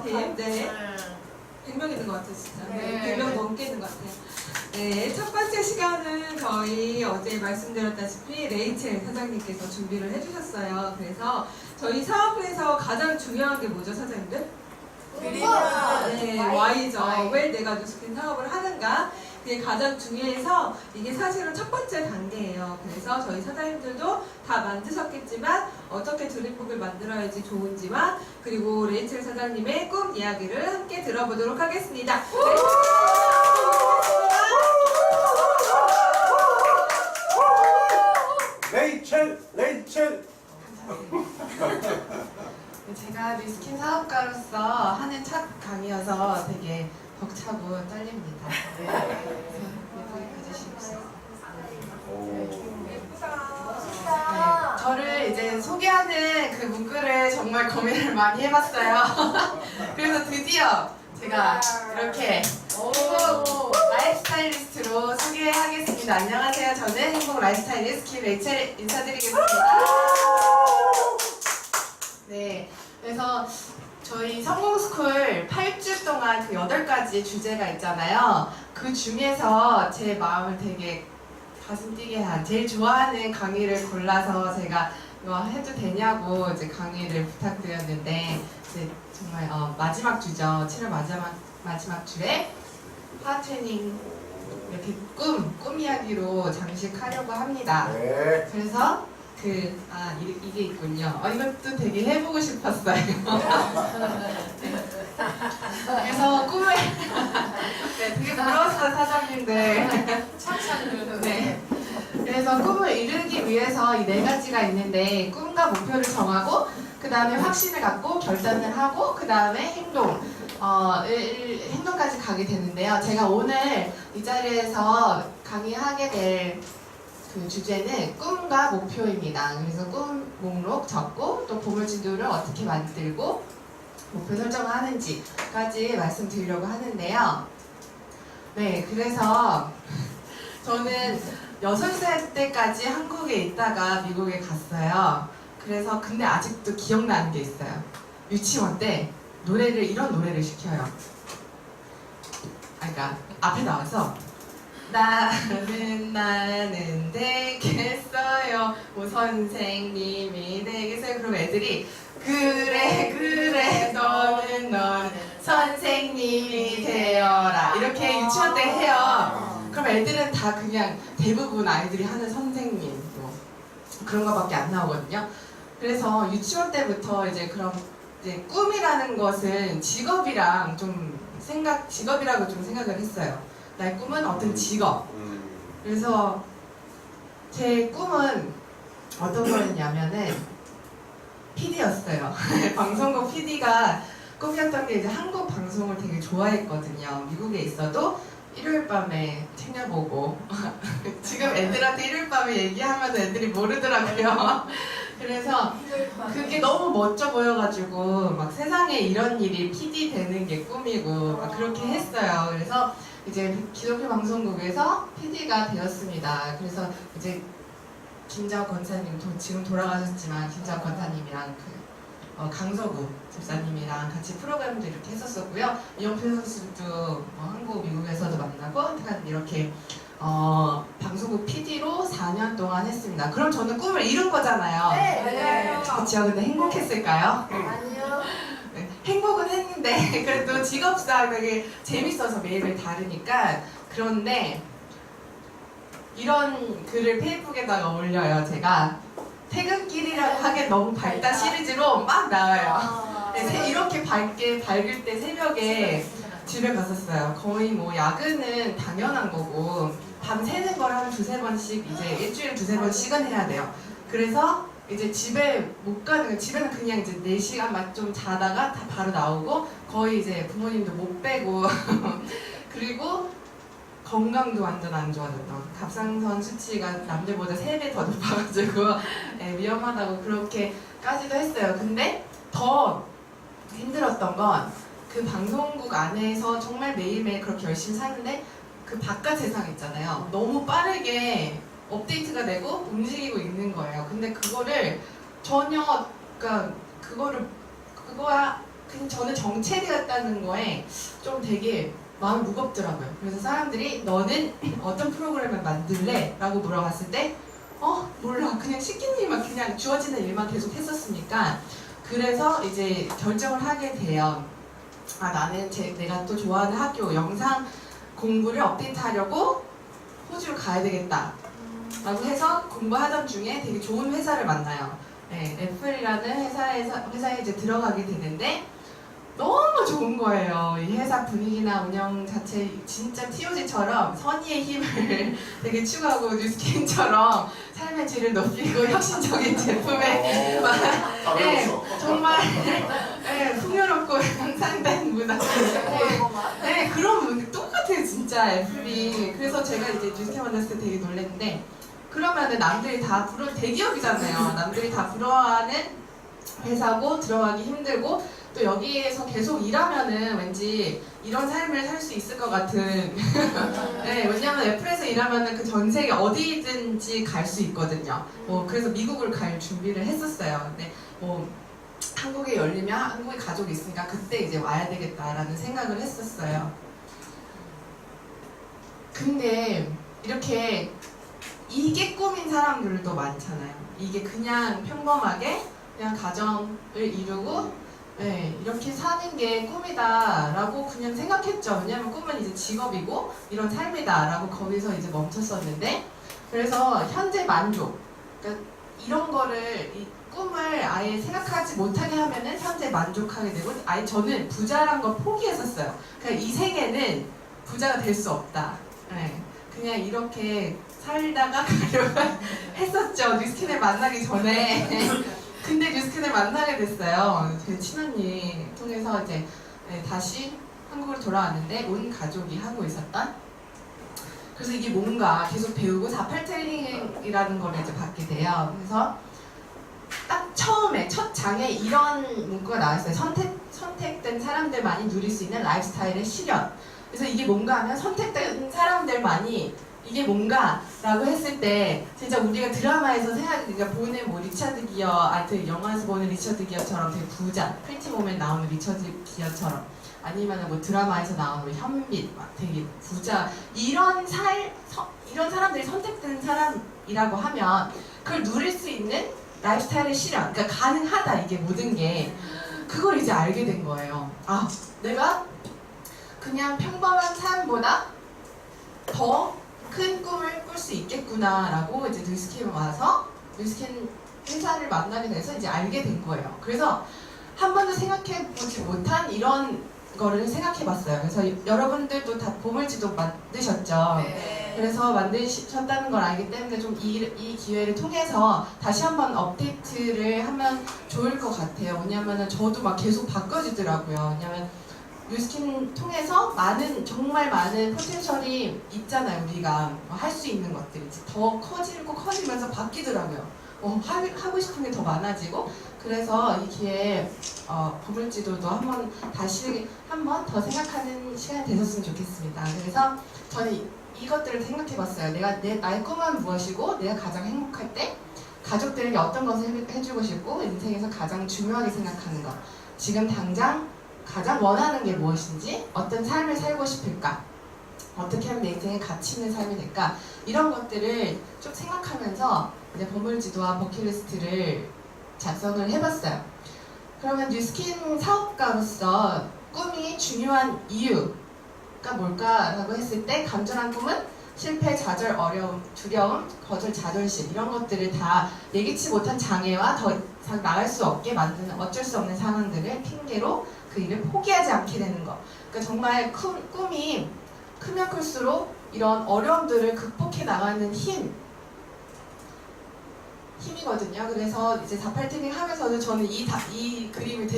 팀. 네. 100명 있는 것 같아요, 진짜. 네. 100명 넘게 있는 것 같아요. 네, 첫 번째 시간은 저희 어제 말씀드렸다시피 레이첼 사장님께서 준비를 해주셨어요. 그래서 저희 사업에서 가장 중요한 게 뭐죠, 사장님들? 네, Y죠. Y. 왜 내가 뉴스킨 사업을 하는가? 그게 가장 중요해서 이게 사실은 첫 번째 단계예요. 그래서 저희 사장님들도 다 만드셨겠지만 어떻게 드립북을 만들어야지 좋은지와 그리고 레이첼 사장님의 꿈 이야기를 함께 들어보도록 하겠습니다. 레이첼! 제가 뉴스킨 사업가로서 하는 첫 강의여서 되게 벅차고 떨립니다. 예쁘게 봐주십시오. 네, 저를 이제 소개하는 그 문구를 정말 고민을 많이 해봤어요. 그래서 드디어 제가 이렇게 행복 라이프 스타일리스트로 소개하겠습니다. 안녕하세요. 저는 행복 라이프 스타일리스트 김레이첼 인사드리겠습니다. 네, 그래서 저희 성공스쿨 8주 동안 그 8가지 주제가 있잖아요. 그 중에서 제 마음을 되게 가슴 뛰게 한 제일 좋아하는 강의를 골라서 제가 이거 해도 되냐고 이제 강의를 부탁드렸는데 이제 정말 마지막 주죠. 7월 마지막 주에 파트닝 이렇게 꿈 이야기로 장식하려고 합니다. 네. 그래서 이게 있군요. 이것도 되게 해보고 싶었어요. 그래서 꿈을 네, 되게 부러웠어요, 사장님들. 네. 그래서 꿈을 이루기 위해서 이 4가지가 있는데 꿈과 목표를 정하고 그 다음에 확신을 갖고 결단을 하고 그 다음에 행동까지 가게 되는데요. 제가 오늘 이 자리에서 강의하게 될 그 주제는 꿈과 목표입니다. 그래서 꿈 목록 적고 또 보물지도를 어떻게 만들고 목표 설정을 하는지까지 말씀드리려고 하는데요. 네, 그래서 저는 6살 때까지 한국에 있다가 미국에 갔어요. 그래서 근데 아직도 기억나는 게 있어요. 유치원 때 이런 노래를 시켜요. 그러니까 앞에 나와서 나는 되겠어요. 오 선생님이 되겠어요. 그럼 애들이 그래 넌 선생님이 되어라 이렇게 유치원 때 해요. 그럼 애들은 다 그냥 대부분 아이들이 하는 선생님 뭐 그런 거밖에 안 나오거든요. 그래서 유치원 때부터 이제 꿈이라는 것은 직업이라고 좀 생각을 했어요. 나의 꿈은 어떤 직업. 그래서 제 꿈은 어떤 거였냐면은 PD였어요. 방송국 PD가 꿈이었던 게 이제 한국 방송을 되게 좋아했거든요. 미국에 있어도 일요일 밤에 챙겨보고 지금 애들한테 일요일 밤에 얘기하면 애들이 모르더라고요. 그래서 그게 너무 멋져 보여가지고 막 세상에 이런 일이 PD 되는 게 꿈이고 막 그렇게 했어요. 그래서 이제 기독교 방송국에서 PD가 되었습니다. 그래서 이제 김자옥 권사님 지금 돌아가셨지만 김자옥 권사님이랑 강서구 집사님이랑 같이 프로그램도 이렇게 했었었고요. 이영필 선수도 한국 미국에서도 만나고 이렇게 방송국 PD로 4년 동안 했습니다. 그럼 저는 꿈을 이룬 거잖아요. 네. 그렇죠. 근데 행복했을까요? 아니요. 네, 행복은 했는데 그래도 직업상 되게 재밌어서 매일매일 다르니까. 그런데 이런 글을 페이북에다가 올려요. 제가 퇴근길이라고 하기엔 너무 밝다 시리즈로 막 나와요. 네, 이렇게 밝을 때 새벽에 집에 갔었어요. 거의 뭐 야근은 당연한 거고 밤 새는 걸 한 2-3번씩 이제 일주일에 2-3번씩은 해야 돼요. 그래서 이제 집에 못 가는 거예요. 집에는 그냥 이제 4시간만 좀 자다가 다 바로 나오고 거의 이제 부모님도 못 빼고 그리고 건강도 완전 안 좋아졌던 갑상선 수치가 남들보다 3배 더 높아가지고 위험하다고 그렇게까지도 했어요. 근데 더 힘들었던 건 그 방송국 안에서 정말 매일매일 그렇게 열심히 사는데 그 바깥 세상 있잖아요. 너무 빠르게 업데이트가 되고 움직이고 있는 거예요. 근데 그거를 전혀 그거야 근데 저는 정체되었다는 거에 좀 되게 마음이 무겁더라고요. 그래서 사람들이 너는 어떤 프로그램을 만들래? 라고 물어봤을 때 몰라. 그냥 시키는 일만 그냥 주어지는 일만 계속 했었으니까 그래서 이제 결정을 하게 돼요. 나는 내가 또 좋아하는 학교 영상 공부를 업데이트하려고 호주를 가야 되겠다 라고 해서 공부하던 중에 되게 좋은 회사를 만나요. 네, 애플이라는 회사에 이제 들어가게 되는데 너무 좋은 거예요. 이 회사 분위기나 운영 자체 진짜 TOG처럼 선의의 힘을 되게 추구하고 뉴스킨처럼 삶의 질을 높이고 혁신적인 제품에 정말 풍요롭고 향상된 문화. 그런 문화 똑같아요 진짜 애플이. 그래서 제가 이제 뉴스킨 만났을 때 되게 놀랐는데 그러면은 남들이 다 대기업이잖아요. 남들이 다 부러워하는 회사고 들어가기 힘들고 또 여기에서 계속 일하면은 왠지 이런 삶을 살 수 있을 것 같은 왜냐면 애플에서 일하면은 그 전 세계 어디든지 갈 수 있거든요. 그래서 미국을 갈 준비를 했었어요. 근데 한국에 열리면 한국에 가족이 있으니까 그때 이제 와야 되겠다라는 생각을 했었어요. 근데 이렇게 이게 꿈인 사람들도 많잖아요. 이게 그냥 평범하게 그냥 가정을 이루고 이렇게 사는 게 꿈이다라고 그냥 생각했죠. 왜냐면 꿈은 이제 직업이고 이런 삶이다라고 거기서 이제 멈췄었는데 그래서 현재 만족, 그러니까 이런 거를 이 꿈을 아예 생각하지 못하게 하면은 현재 만족하게 되고 아예 저는 부자란 거 포기했었어요. 그러니까 이 세계는 부자가 될 수 없다. 그냥 이렇게 살다가 가려고 했었죠. 뉴스킨을 만나기 전에. 근데 뉴스킨을 만나게 됐어요. 제 친언니 통해서 이제 다시 한국으로 돌아왔는데 온 가족이 하고 있었던. 그래서 이게 뭔가 계속 배우고 4.8 트레이닝이라는 걸 이제 받게 돼요. 그래서 딱 처음에 첫 장에 이런 문구가 나왔어요. 선택된 사람들만이 누릴 수 있는 라이프스타일의 실현. 그래서 이게 뭔가 하면 선택된 사람들만이 이게 뭔가 라고 했을 때 진짜 우리가 드라마에서 그러니까 보는 뭐 리처드 기어, 영화에서 보는 리처드 기어처럼 되게 부자, 프리티 몸에 나오는 리처드 기어처럼 아니면 뭐 드라마에서 나오는 현빈 막 되게 부자 이런 사람들이 선택된 사람이라고 하면 그걸 누릴 수 있는 라이프스타일의 실현, 그러니까 가능하다 이게 모든 게 그걸 이제 알게 된 거예요. 내가 그냥 평범한 삶보다 더 큰 꿈을 꿀 수 있겠구나라고 이제 뉴스킨에 와서 뉴스킨 회사를 만나게 돼서 이제 알게 된 거예요. 그래서 한 번도 생각해보지 못한 이런 거를 생각해봤어요. 그래서 여러분들도 다 보물지도 만드셨죠. 그래서 만드셨다는 걸 알기 때문에 좀 이 기회를 통해서 다시 한번 업데이트를 하면 좋을 것 같아요. 왜냐면은 저도 막 계속 바꿔지더라고요. 왜냐면 뉴스킨 통해서 정말 많은 포텐셜이 있잖아요. 우리가 할 수 있는 것들이 더 커지면서 바뀌더라고요. 하고 싶은 게 더 많아지고 그래서 이 기회에 보물지도도 다시 한번 더 생각하는 시간이 되셨으면 좋겠습니다. 그래서 저는 이것들을 생각해봤어요. 나의 꿈은 무엇이고 내가 가장 행복할 때 가족들에게 어떤 것을 해주고 싶고 인생에서 가장 중요하게 생각하는 것 지금 당장 가장 원하는 게 무엇인지 어떤 삶을 살고 싶을까 어떻게 하면 내 인생에 가치 있는 삶이 될까 이런 것들을 쭉 생각하면서 이제 보물지도와 버킷리스트를 작성을 해봤어요. 그러면 뉴스킨 사업가로서 꿈이 중요한 이유가 뭘까라고 했을 때 간절한 꿈은 실패, 좌절, 어려움, 두려움, 거절, 자존심 이런 것들을 다 예기치 못한 장애와 더 이상 나갈 수 없게 만드는 어쩔 수 없는 상황들을 핑계로 그 일을 포기하지 않게 되는 거. 그러니까 정말 꿈이 크면 클수록 이런 어려움들을 극복해 나가는 힘이거든요. 그래서 이제 4.8 트레이닝 하면서는 저는 이 그림을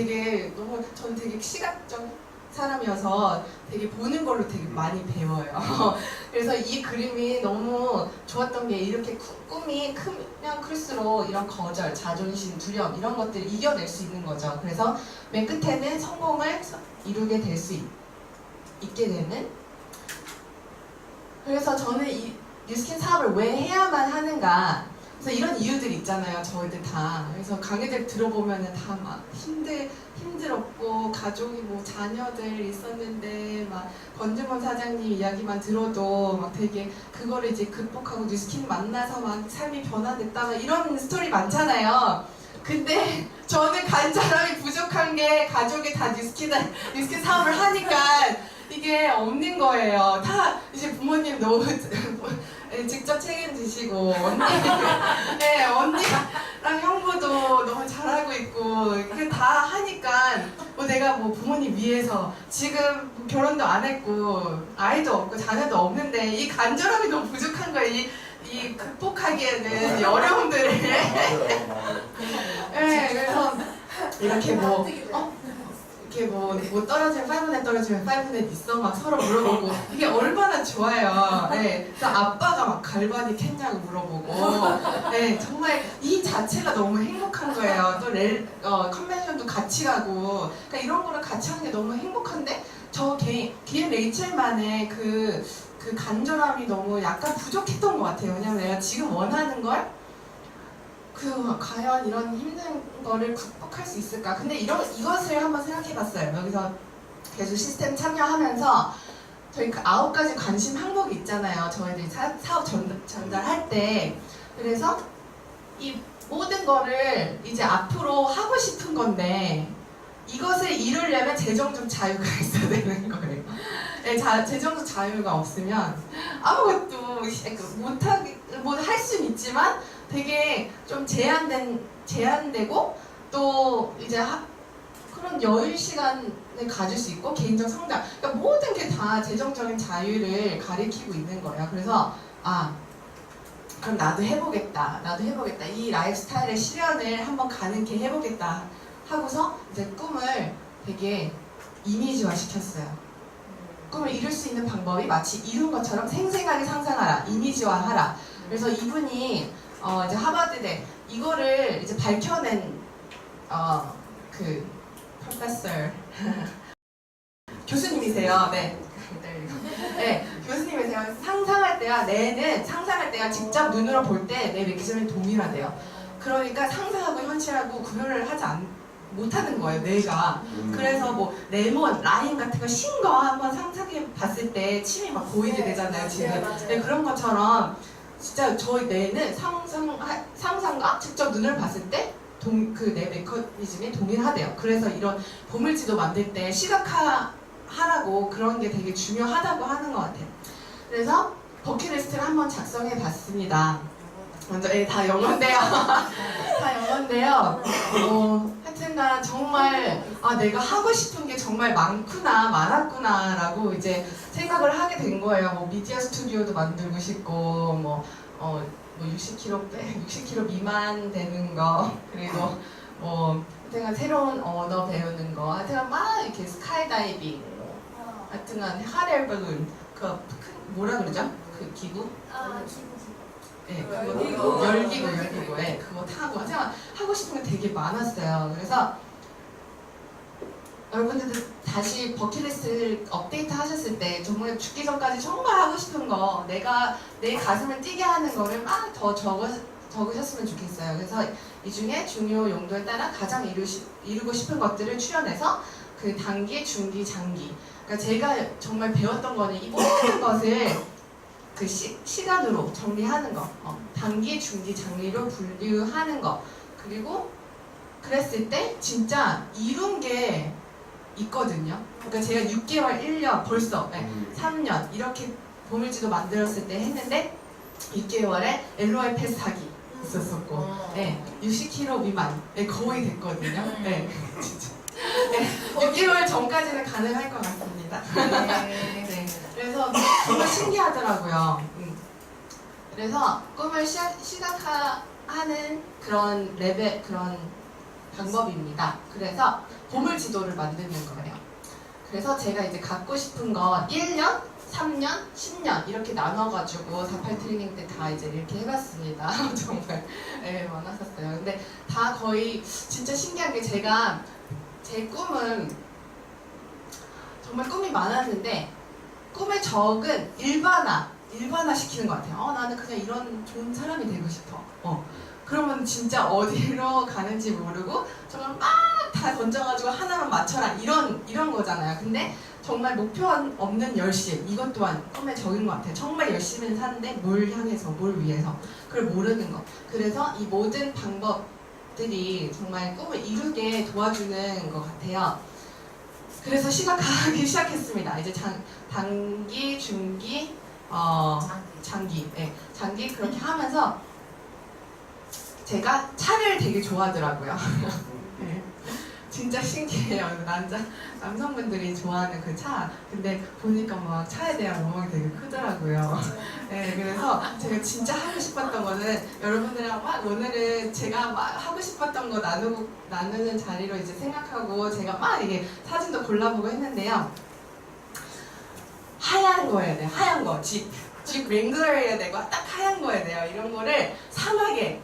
저는 되게 시각적 사람이어서 되게 보는 걸로 되게 많이 배워요. 그래서 이 그림이 너무 좋았던 게 이렇게 꿈이 크면 클수록 이런 거절, 자존심, 두려움 이런 것들을 이겨낼 수 있는 거죠. 그래서 맨 끝에는 성공을 이루게 될 수 있게 되는. 그래서 저는 이 뉴스킨 사업을 왜 해야만 하는가? 그래서 이런 이유들이 있잖아요, 저희들 다. 그래서 강의들 들어보면은 다 막 힘들었고, 가족이 뭐 자녀들 있었는데, 막 권주범 사장님 이야기만 들어도 막 되게 그거를 이제 극복하고 뉴스킨 만나서 막 삶이 변화됐다, 막 이런 스토리 많잖아요. 근데 저는 간절함이 부족한 게 가족이 다 뉴스킨 사업을 하니까 이게 없는 거예요. 다 이제 부모님 너무 직접 책임지시고 네, 언니랑 형부도 너무 잘하고 있고 그 다 하니까 뭐 내가 뭐 부모님 위해서 지금 결혼도 안 했고 아이도 없고 자녀도 없는데 이 간절함이 너무 부족한 거예요. 이 극복하기에는 이 어려움들을 네, 그래서 이렇게 이렇게 뭐 떨어지면 5net 떨어지면 5net 있어? 막 서로 물어보고 이게 얼마나 좋아요. 네, 그래서 아빠가 막 갈바닉 했냐고 물어보고 네, 정말 이 자체가 너무 행복한 거예요. 또 컨벤션도 같이 가고 그러니까 이런 거를 같이 하는 게 너무 행복한데 저 개인 레이첼만의 그 간절함이 너무 약간 부족했던 것 같아요. 왜냐면 내가 지금 원하는 걸 과연 이런 힘든 거를 극복할 수 있을까? 근데 이것을 한번 생각해봤어요. 여기서 계속 시스템 참여하면서 저희 그 9가지 관심 항목이 있잖아요. 저희들이 사업 전달할 때. 그래서 이 모든 거를 이제 앞으로 하고 싶은 건데 이것을 이루려면 재정적 자유가 있어야 되는 거예요. 네, 재정적 자유가 없으면 아무것도 할 수는 있지만 되게 좀 제한되고 또 이제 그런 여유 시간을 가질 수 있고 개인적 성장 그러니까 모든 게 다 재정적인 자유를 가리키고 있는 거예요. 그래서 그럼 나도 해보겠다 이 라이프 스타일의 실현을 한번 가능케 해보겠다 하고서 이제 꿈을 되게 이미지화 시켰어요. 꿈을 이룰 수 있는 방법이 마치 이룬 것처럼 생생하게 상상하라, 이미지화하라. 그래서 이분이 이제 하버드대 이거를 이제 밝혀낸 그 프로페서 교수님이세요. 네. 네, 교수님이세요. 뇌는 상상할 때가 직접 눈으로 볼 때 내 맥시멈이 동일하대요. 그러니까 상상하고 현실하고 구별을 못하는 거예요, 뇌가. 그래서 뭐 레몬, 라임 같은 거 신 거 한번 상상해 봤을 때 침이 막 고이게 되잖아요, 지금. 네, 그런 것처럼 진짜 저희 뇌는 상상과 직접 눈을 봤을 때 그 뇌 메커니즘이 동일하대요. 그래서 이런 보물지도 만들 때 시각화하라고 그런 게 되게 중요하다고 하는 것 같아요. 그래서 버킷리스트를 한번 작성해 봤습니다. 먼저 다 영어인데요. 다 영어인데요. 하여튼간 정말 내가 하고 싶은 게 정말 많았구나라고 이제 생각을 하게 된 거예요. 뭐 미디어 스튜디오도 만들고 싶고 뭐 60kg 미만 되는 거 그리고 뭐 하여튼간 새로운 언어 배우는 거 하여튼간 막 이렇게 스카이다이빙 하여튼간 핫에어 발룬 뭐라 그러죠? 그 기구? 네, 그거 열기구, 네, 그거 타고 제가 하고 싶은 게 되게 많았어요. 그래서 여러분들도 다시 버킷리스트를 업데이트 하셨을 때 정말 죽기 전까지 정말 하고 싶은 거 내가 내 가슴을 뛰게 하는 거를 막 더 적으셨으면 좋겠어요. 그래서 이 중에 중요 용도에 따라 가장 이루고 싶은 것들을 추려내서 그 단기, 중기, 장기 그러니까 제가 정말 배웠던 거는 이 모든 것을 그 시간으로 정리하는 거 단기, 중기, 장기로 분류하는 거 그리고 그랬을 때 진짜 이룬 게 있거든요. 그러니까 제가 6개월, 1년 벌써 3년 이렇게 보물지도 만들었을 때 했는데 6개월에 LOI 패스하기 있었었고 60kg 미만 거의 됐거든요. 네, 진짜. 6개월 전까지는 가능할 것 같습니다. 네. 그래서 정말 신기하더라고요. 그래서 꿈을 시각화하는 그런 그런 방법입니다. 그래서 보물지도를 만드는 거예요. 그래서 제가 이제 갖고 싶은 거 1년, 3년, 10년 이렇게 나눠가지고 48 트레이닝 때 다 이제 이렇게 해봤습니다. 정말 많았었어요. 근데 다 거의 진짜 신기한 게 제가 제 꿈은 정말 꿈이 많았는데 꿈의 적은 일반화 일반화시키는 것 같아요. 나는 그냥 이런 좋은 사람이 되고 싶어. 그러면 진짜 어디로 가는지 모르고 정말 막 다 던져가지고 하나만 맞춰라 이런 거잖아요. 근데 정말 목표 없는 열심, 이것 또한 꿈에 적인 것 같아요. 정말 열심히 사는데 뭘 향해서, 뭘 위해서, 그걸 모르는 것. 그래서 이 모든 방법들이 정말 꿈을 이루게 도와주는 것 같아요. 그래서 시작하기 시작했습니다. 이제 단기, 중기, 장기, 네, 장기 그렇게 하면서 제가 차를 되게 좋아하더라고요. 네. 진짜 신기해요. 남성분들이 좋아하는 그 차. 근데 보니까 막 차에 대한 로망이 되게 크더라고요. 네, 그래서 제가 진짜 하고 싶었던 거는 여러분들이랑 막 오늘은 제가 막 하고 싶었던 거 나누는 자리로 이제 생각하고 제가 막 이게 사진도 골라보고 했는데요. 하얀 거여야 돼요. 하얀 거. 집 랭글러여야 되고 딱 하얀 거여야 돼요. 이런 거를 사막에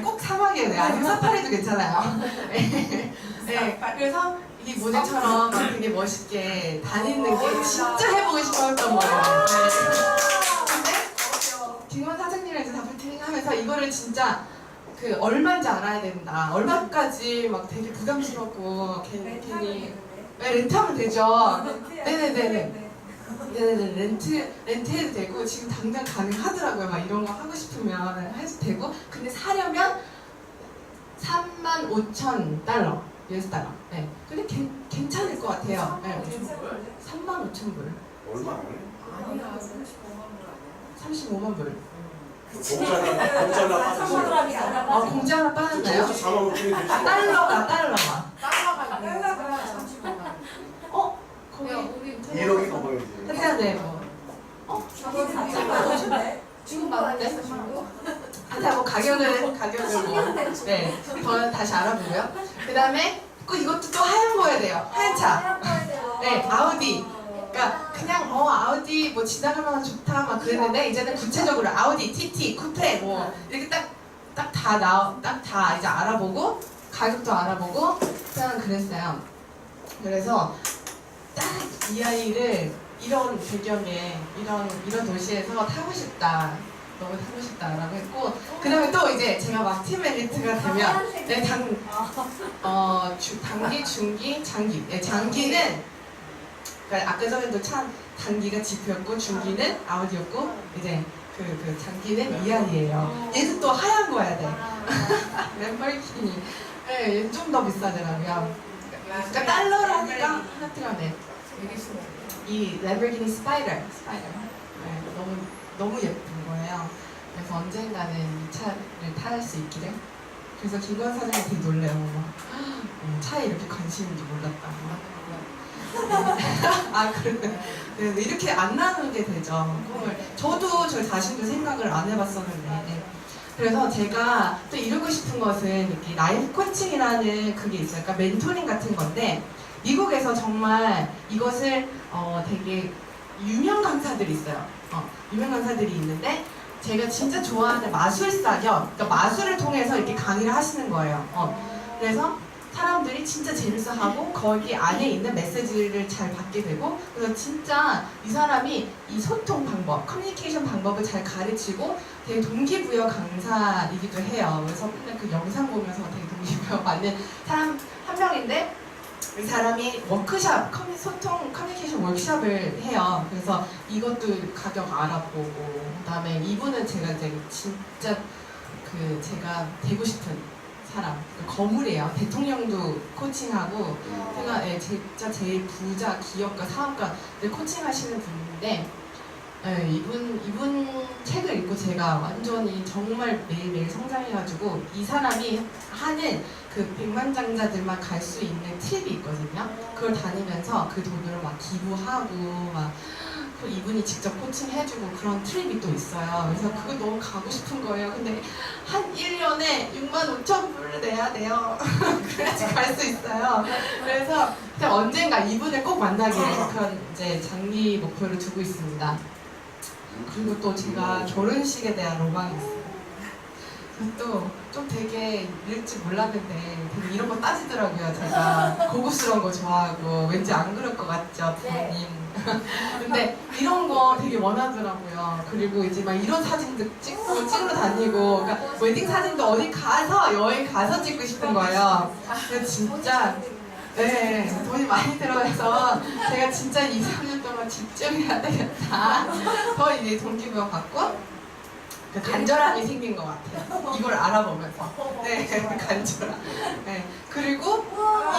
꼭 사막이어야 돼요. 아니면 사파리도 괜찮아요. 네. 네. 그래서 이 모델처럼 되게 멋있게 다니는 게 진짜 해보고 싶었던 거예요. 네. 근데 김원 사장님이랑 이제 다프팅 하면서 이거를 진짜 그 얼마인지 알아야 된다. 얼마까지 막 되게 부담스럽고 괜히 렌트하면 되죠. 네네네네. 네네 렌트해도 되고 지금 당장 가능하더라고요. 막 이런 거 하고 싶으면 해도 되고 근데 사려면 35,000달러 US 달러. 네. 근데 괜찮을 것 같아요. 네. 35,000불. 얼마? 아니야, 35만 불. 공짜나 빠졌어요. 공짜 하나 빠졌나요? 4만 5천이 되지. 달러가. 달러가 35만. 거기 1억이 넘어야지. 해야 돼 뭐. 저건 4,000원. 지금 많은데? 하여튼 뭐 가격을 뭐 네, 더 다시 알아보고요. 그 다음에 꼭 이것도 또 하얀 거여야 돼요. 하얀 차. 네, 아우디. 그러니까 그냥 아우디 뭐 지나가면 좋다 막 그랬는데 이제는 구체적으로 아우디, TT, 쿠페 뭐 이렇게 딱 다 이제 알아보고 가격도 알아보고 그냥 그랬어요. 그래서 딱 이 아이를 이런 배경에 이런 도시에서 타고 싶다. 너무 타고 싶다라고 했고 그 다음에 또 이제 제가 막 팀 엘리트가 되면 네, 단기, 중기, 장기. 네, 장기는 그러니까 아까 전에도 참 단기가 지프였고 중기는 아우디였고 이제 그 장기는 이안이에요. 얘는 또 하얀 거야 돼. 램버기니. 네, 얘는 좀 더 비싸더라고요. 그러니까 달러를 하니까 하트라네. 이 램버기니 스파이더. 네, 너무 예쁜 거예요. 그래서 언젠가는 이 차를 탈 수 있기를. 그래서 김건 사장이 되게 놀래요. 차에 이렇게 관심인지 몰랐다. 그런데 이렇게 안 나누게 되죠. 꿈을. 저도 저 자신도 생각을 안 해봤었는데. 그래서 제가 또 이루고 싶은 것은 이렇게 라이프 코칭이라는 그게 있어요. 그러니까 멘토링 같은 건데 미국에서 정말 이것을 되게 유명 강사들이 있어요. 유명 강사들이 있는데 제가 진짜 좋아하는 마술사 그러니까 마술을 통해서 이렇게 강의를 하시는 거예요. 그래서 사람들이 진짜 재밌어하고 거기 안에 있는 메시지를 잘 받게 되고 그래서 진짜 이 사람이 이 소통 방법, 커뮤니케이션 방법을 잘 가르치고 되게 동기부여 강사이기도 해요. 그래서 맨날 그 영상 보면서 되게 동기부여 받는 사람 한 명인데 이 사람이 워크샵, 커뮤니케이션 워크샵을 해요. 그래서 이것도 가격 알아보고 그다음에 이분은 제가 이제 진짜 제가 되고 싶은 사람, 거물이에요. 대통령도 코칭하고 제가 진짜 제일 부자, 기업가, 사업가를 코칭하시는 분인데 이분 책을 읽고 제가 완전히 정말 매일매일 성장해가지고 이 사람이 하는 그 백만장자들만 갈 수 있는 팁이 있거든요. 그걸 다니면서 그 돈으로 막 기부하고 막 이분이 직접 코칭해주고 그런 트립이 또 있어요. 그래서 그거 너무 가고 싶은 거예요. 근데 한 1년에 65,000불을 내야 돼요. 그래야지 갈 수 있어요. 그래서 언젠가 이분을 꼭 만나기를 그런 이제 장기 목표를 두고 있습니다. 그리고 또 제가 결혼식에 대한 로망이 있어요. 또 좀 되게 이럴 줄 몰랐는데 되게 이런 거 따지더라고요. 제가 고급스러운 거 좋아하고 왠지 안 그럴 것 같죠, 부모님. 근데 이런 거 되게 원하더라고요. 그리고 이제 막 이런 사진도 찍고 찍으러 다니고, 그러니까 웨딩 사진도 어디 가서 여행 가서 찍고 싶은 거예요. 근데 진짜 네, 돈이 많이 들어가서 제가 진짜 2, 3년 동안 집중해야 되겠다. 더 이제 동기부여 갖고 그 간절함이 생긴 것 같아요. 이걸 알아보면서. 네, 간절함. 네. 그리고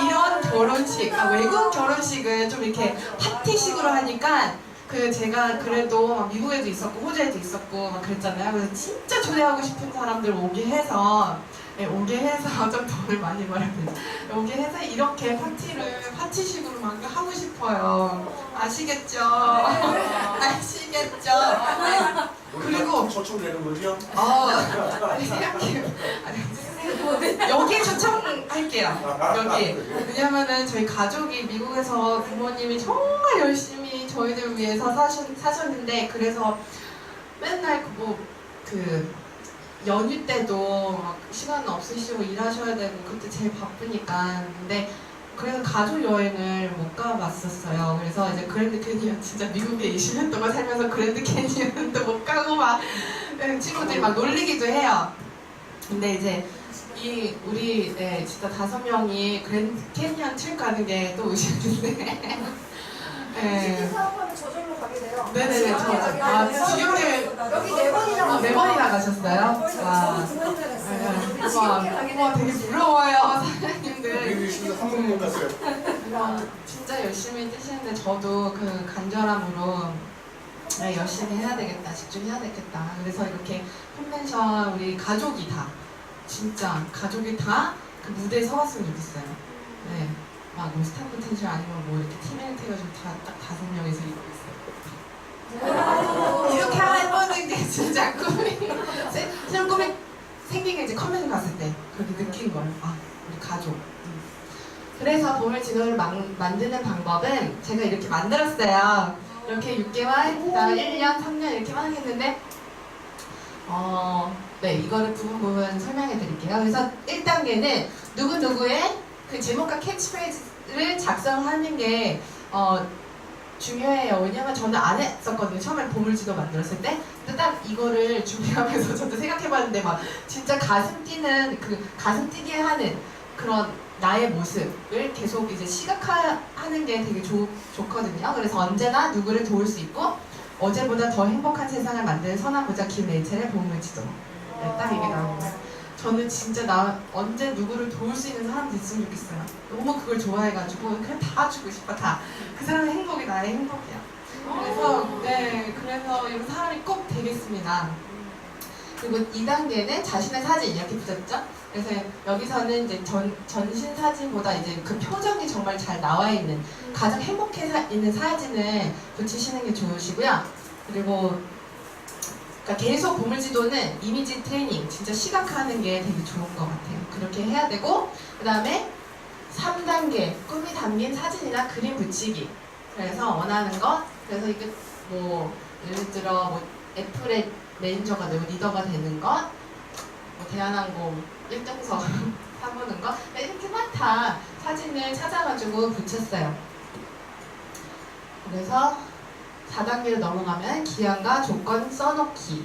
이런 결혼식, 외국 결혼식은 좀 이렇게 파티식으로 하니까 그 제가 그래도 막 미국에도 있었고 호주에도 있었고 막 그랬잖아요. 그래서 진짜 초대하고 싶은 사람들 오게 해서 네, 오게 해서 좀 돈을 많이 벌어야 돼. 오게 해서 이렇게 파티식으로 막 하고 싶어요. 아시겠죠? 아시겠죠? 그리고 초청 되는 거죠? 생각해요. 여기 초청할게요. 여기. 왜냐면은 저희 가족이 미국에서 부모님이 정말 열심히 저희들 위해서 사셨는데 그래서 맨날 그 연휴 때도 막 시간 없으시고 일하셔야 되고 그때 제일 바쁘니까 근데 그래서 가족 여행을 못 가봤었어요. 그래서 이제 그랜드 캐니언 진짜 미국에 20년 동안 살면서 그랜드 캐니언도 못 가고 막 친구들이 막 놀리기도 해요. 근데 이제 우리 진짜 5명이 그랜드 캐니언 칠 가는 게 또 의식인데 네. 사업하면 저절로 가게 돼요. 네네네. 지금에 여기 4번이나 4번이나 가셨어요? 와. 저도 2번 갔어요. 와, 되게 부러워요, 사장님들. 우리 집에서 한 번도 못 갔어요. 진짜 열심히 뛰시는데 저도 그 간절함으로 열심히 해야 되겠다, 집중해야 되겠다. 그래서 이렇게 컨벤션 우리 가족이 다, 진짜 가족이 다 그 무대에 서봤으면 좋겠어요. 네. 막 뭐 스타프 텐션 아니면 뭐 이렇게 팀메이트 해가지고 딱 5명이서 이러고 있어요. 이렇게 해보는 게 진짜 꿈이에요. 새로운 꿈이 생긴 게 이제 컨벤션 갔을 때 그렇게 느낀 거예요. 아, 우리 가족. 그래서 보물지도를 만드는 방법은 제가 이렇게 만들었어요. 이렇게 6개월, 그다음에 1년, 3년 이렇게만 하겠는데 네, 이거를 부분 설명해 드릴게요. 그래서 1단계는 누구누구의 그 제목과 캐치프레이즈를 작성하는 게 중요해요. 왜냐면 저는 안 했었거든요. 처음에 보물지도 만들었을 때. 근데 딱 이거를 준비하면서 저도 생각해봤는데 막 진짜 가슴 뛰게 하는 그런 나의 모습을 계속 이제 시각화하는 게 되게 좋거든요. 그래서 언제나 누구를 도울 수 있고 어제보다 더 행복한 세상을 만드는 선한 보자 김레이첼의 보물지도. 네, 딱 이게 나옵니다. 저는 진짜 언제 누구를 도울 수 있는 사람 됐으면 좋겠어요. 너무 그걸 좋아해가지고 그냥 다 주고 싶어, 다. 그 사람의 행복이 나의 행복이야. 그래서 이런 사람이 꼭 되겠습니다. 그리고 2단계는 자신의 사진 이렇게 붙였죠? 그래서 여기서는 이제 전신 사진보다 이제 그 표정이 정말 잘 나와 있는 가장 행복해 있는 사진을 붙이시는 게 좋으시고요. 그리고 그러니까 계속 보물지도는 이미지 트레이닝, 진짜 시각화하는 게 되게 좋은 것 같아요. 그렇게 해야 되고, 그 다음에 3단계 꿈이 담긴 사진이나 그림 붙이기. 그래서 원하는 것, 그래서 이게 뭐 예를 들어 뭐 애플의 매니저가 되고 리더가 되는 것, 뭐 대한항공 1등석 사보는 것, 이렇게만 다 사진을 찾아가지고 붙였어요. 그래서 4단계로 넘어가면 기한과 조건 써놓기.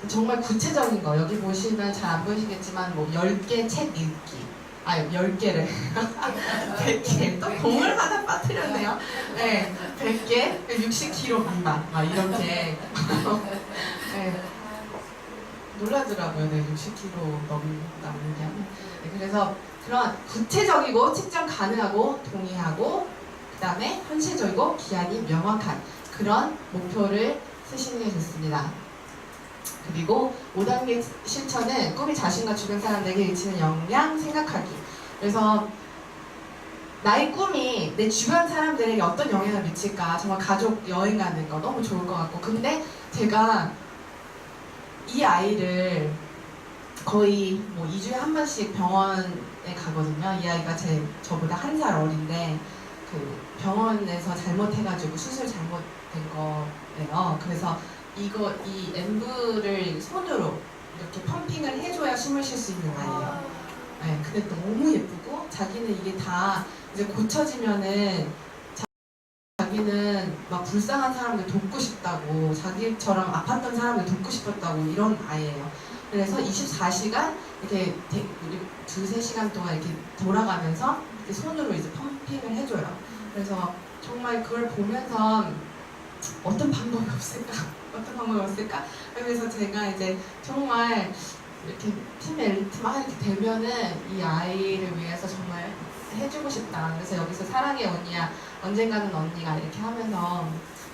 정말 구체적인 거. 여기 보시면 잘 안 보이시겠지만 뭐 10개 책 읽기. 10개를 100개. 또 공을 하나 빠뜨렸네요. 네, 100개, 60kg 미만. 이렇게. 네. 놀라더라고요. 네, 60kg 넘는 게. 네, 그래서 그런 구체적이고 측정 가능하고 동의하고 그 다음에 현실적이고 기한이 명확한 그런 목표를 쓰시는 게 좋습니다. 그리고 5단계 실천은 꿈이 자신과 주변 사람들에게 미치는 영향 생각하기. 그래서 나의 꿈이 내 주변 사람들에게 어떤 영향을 미칠까. 정말 가족 여행 가는 거 너무 좋을 것 같고, 근데 제가 이 아이를 거의 뭐 2주에 한 번씩 병원에 가거든요. 이 아이가 저보다 1살 어린데 그 병원에서 잘못해가지고 수술 잘못된 거예요. 그래서 이 엠브를 손으로 이렇게 펌핑을 해줘야 숨을 쉴 수 있는 아이예요. 네, 근데 너무 예쁘고 자기는 이게 다 이제 고쳐지면은 자기는 막 불쌍한 사람들 돕고 싶다고, 자기처럼 아팠던 사람들 돕고 싶었다고 이런 아이예요. 그래서 24시간 이렇게 두세 시간 동안 이렇게 돌아가면서 이렇게 손으로 이제 펌핑을 해줘요. 그래서 정말 그걸 보면서 어떤 방법이 없을까? 어떤 방법이 없을까? 그래서 제가 이제 정말 이렇게 팀 엘리트만 이렇게 되면은 이 아이를 위해서 정말 해주고 싶다. 그래서 여기서 사랑의 언니야, 언젠가는 언니가 이렇게 하면서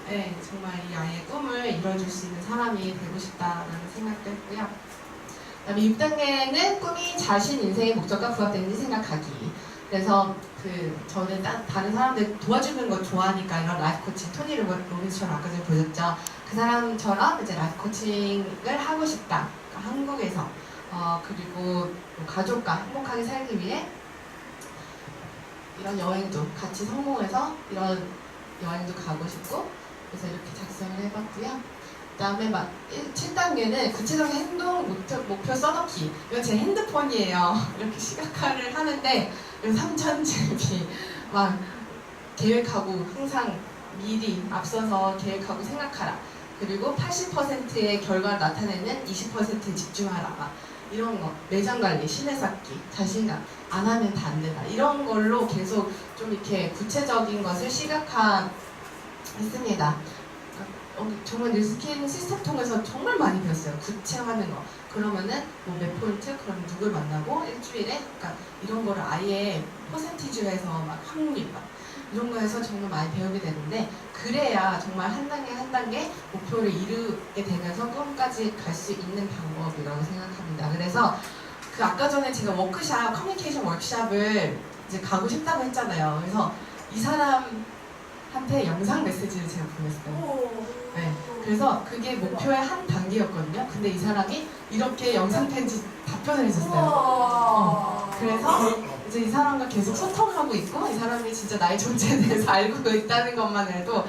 네, 정말 이 아이의 꿈을 이뤄줄 수 있는 사람이 되고 싶다라는 생각도 했고요. 그다음에 6단계는 꿈이 자신 인생의 목적과 부합되는지 생각하기. 그래서 저는 다른 사람들 도와주는 거 좋아하니까 이런 라이프 코칭, 토니 로빈스처럼 아까 전에 보셨죠? 그 사람처럼 이제 라이프 코칭을 하고 싶다. 그러니까 한국에서 그리고 가족과 행복하게 살기 위해 이런 여행도 같이 성공해서 이런 여행도 가고 싶고, 그래서 이렇게 작성을 해봤고요. 그 다음에 7단계는 구체적인 행동 목표 써놓기. 이건 제 핸드폰이에요. 이렇게 시각화를 하는데 3천제비 막 계획하고 항상 미리 앞서서 계획하고 생각하라. 그리고 80%의 결과를 나타내는 20%에 집중하라. 막 이런 거, 매장 관리, 신뢰 쌓기, 자신감, 안 하면 다 안 된다. 이런 걸로 계속 좀 이렇게 구체적인 것을 시각화했습니다. 정말 뉴스킨 시스템 통해서 정말 많이 배웠어요. 구체화하는 거. 그러면은 뭐 몇 포인트, 그럼 누굴 만나고 일주일에, 그러니까 이런 거를 아예 퍼센티지로 해서 막 확률 막 이런 거에서 정말 많이 배우게 되는데, 그래야 정말 한 단계 한 단계 목표를 이루게 되면서 꿈까지 갈 수 있는 방법이라고 생각합니다. 그래서 아까 전에 제가 워크샵, 커뮤니케이션 워크샵을 이제 가고 싶다고 했잖아요. 그래서 이 사람한테 영상 메시지를 제가 보냈어요. 네. 그래서 그게 목표의 한 단계였거든요. 근데 이 사람이 이렇게 영상 편지 답변을 해줬어요. 그래서 이제 이 사람과 계속 소통하고 있고, 이 사람이 진짜 나의 존재에 대해서 알고 있다는 것만 해도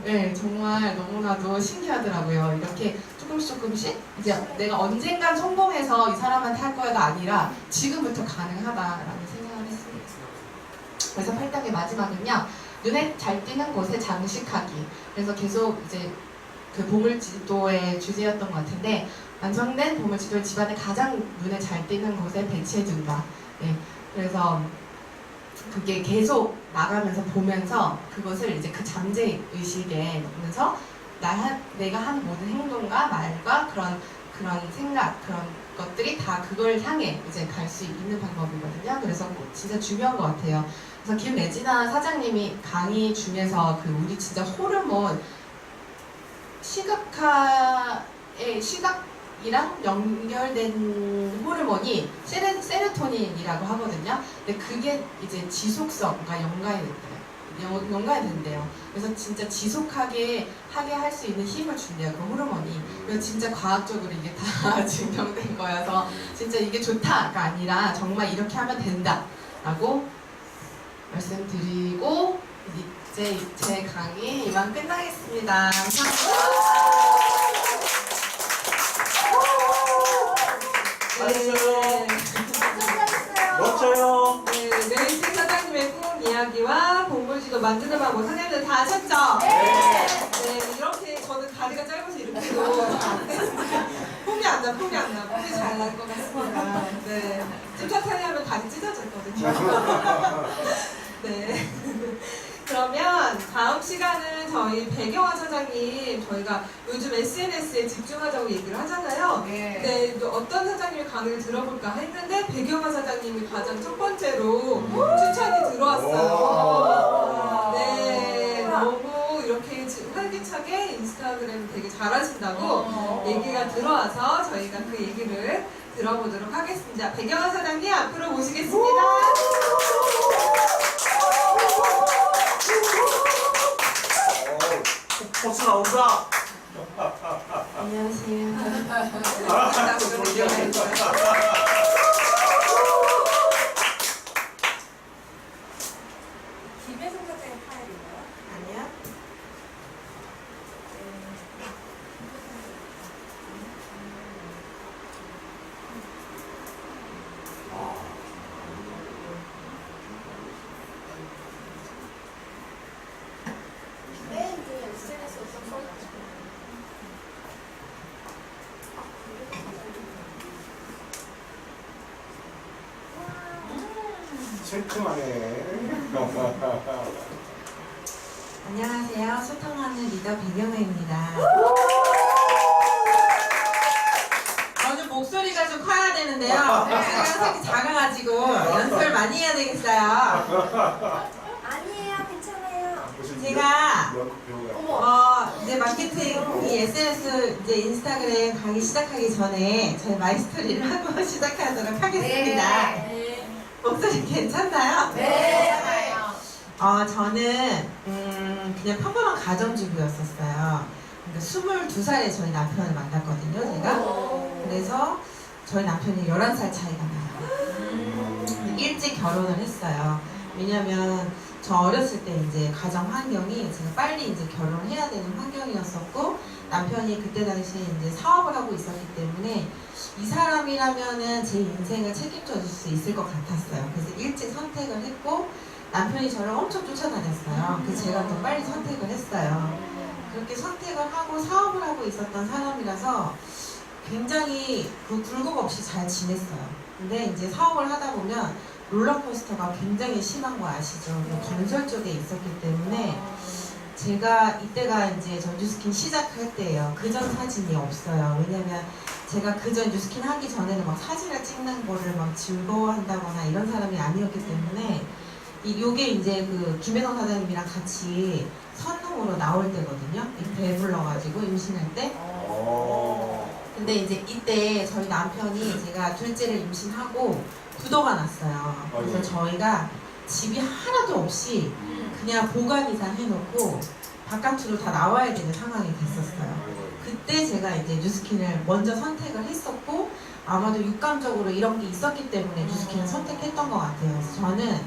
네, 정말 너무나도 신기하더라고요. 이렇게 조금씩 이제 내가 언젠간 성공해서 이 사람한테 할 거야가 아니라 지금부터 가능하다라는 생각을 했습니다. 그래서 8단계 마지막은요, 눈에 잘 띄는 곳에 장식하기. 그래서 계속 이제 그 보물지도의 주제였던 것 같은데, 완성된 보물지도를 집안에 가장 눈에 잘 띄는 곳에 배치해둔다. 네, 그래서 그게 계속 나가면서 보면서 그것을 이제 그 잠재 의식에 넣으면서 내가 한 모든 행동과 말과 그런 생각, 그런 것들이 다 그걸 향해 이제 갈 수 있는 방법이거든요. 그래서 진짜 중요한 것 같아요. 그래서 김레지나 사장님이 강의 중에서 우리 진짜 호르몬 시각이랑 연결된 호르몬이 세로토닌이라고 하거든요. 근데 그게 이제 지속성과 연관이 된대요. 그래서 진짜 지속하게 하게 할 수 있는 힘을 준대요, 그 호르몬이. 그래서 진짜 과학적으로 이게 다 증명된 거여서 진짜 이게 좋다가 아니라 정말 이렇게 하면 된다라고 말씀드리고, 이제 제 강의 이만 끝나겠습니다. 잘했어요. 네. 멋져요. 네, 메이트 사장님의 꿈 이야기와 보물지도 만드는 방법 선생님들 다 하셨죠? 네. 네, 이렇게 저는 다리가 짧아서 이렇게도 안 됐어요. 폼이 안 나. 폼이 잘 날 것 같습니다. 네, 찜차타니 하면 다리 찢어졌거든요. 네. 그러면 다음 시간은 저희 배경화 사장님, 저희가 요즘 SNS에 집중하자고 얘기를 하잖아요. 네, 어떤 사장님의 강의를 들어볼까 했는데 배경화 사장님이 가장 첫 번째로 추천이 들어왔어요. 네, 너무 이렇게 활기차게 인스타그램 되게 잘하신다고 얘기가 들어와서 저희가 그 얘기를 들어보도록 하겠습니다. 배경화 사장님 앞으로 모시겠습니다. 박수 나온다. 안녕하세요. 김혜성 사장의 파일인가요? 아니야? 네, 상큼하네. 안녕하세요. 소통하는 리더 백영애입니다. 저는 목소리가 좀 커야 되는데요. 목소리가 살짝 작아가지고 연습을 많이 해야 되겠어요. 아니에요, 괜찮아요. 제가 배우가. 이제 마케팅 이 SNS 이제 인스타그램 가기 시작하기 전에 저희 마이스토리를 하고 시작하도록 하겠습니다. 목소리 괜찮나요? 네. 저는 그냥 평범한 가정주부였었어요. 그러니까 22살에 저희 남편을 만났거든요, 제가. 그래서 저희 남편이 11살 차이가 나요. 일찍 결혼을 했어요. 왜냐면 저 어렸을 때 이제 가정 환경이 제가 빨리 이제 결혼을 해야 되는 환경이었었고, 남편이 그때 당시에 이제 사업을 하고 있었기 때문에 이 사람이라면은 제 인생을 책임져 줄 수 있을 것 같았어요. 그래서 일찍 선택을 했고, 남편이 저를 엄청 쫓아다녔어요. 그래서 제가 더 빨리 선택을 했어요. 그렇게 선택을 하고 사업을 하고 있었던 사람이라서 굉장히 그 굴곡 없이 잘 지냈어요. 근데 이제 사업을 하다 보면 롤러코스터가 굉장히 심한 거 아시죠? 건설 쪽에 있었기 때문에 제가 이때가 이제 저 뉴스킨 시작할 때예요. 그전 사진이 없어요. 왜냐면 제가 그전 뉴스킨 하기 전에는 막 사진을 찍는 거를 막 즐거워한다거나 이런 사람이 아니었기 때문에 요게 이제 그 김혜성 사장님이랑 같이 선릉으로 나올 때거든요. 배불러가지고 임신할 때. 근데 이제 이때 저희 남편이 제가 둘째를 임신하고 부도가 났어요. 그래서 저희가 집이 하나도 없이 그냥 보관이사 해놓고 바깥으로 다 나와야 되는 상황이 됐었어요. 그때 제가 이제 뉴스킨을 먼저 선택을 했었고, 아마도 육감적으로 이런 게 있었기 때문에 뉴스킨을 선택했던 것 같아요. 그래서 저는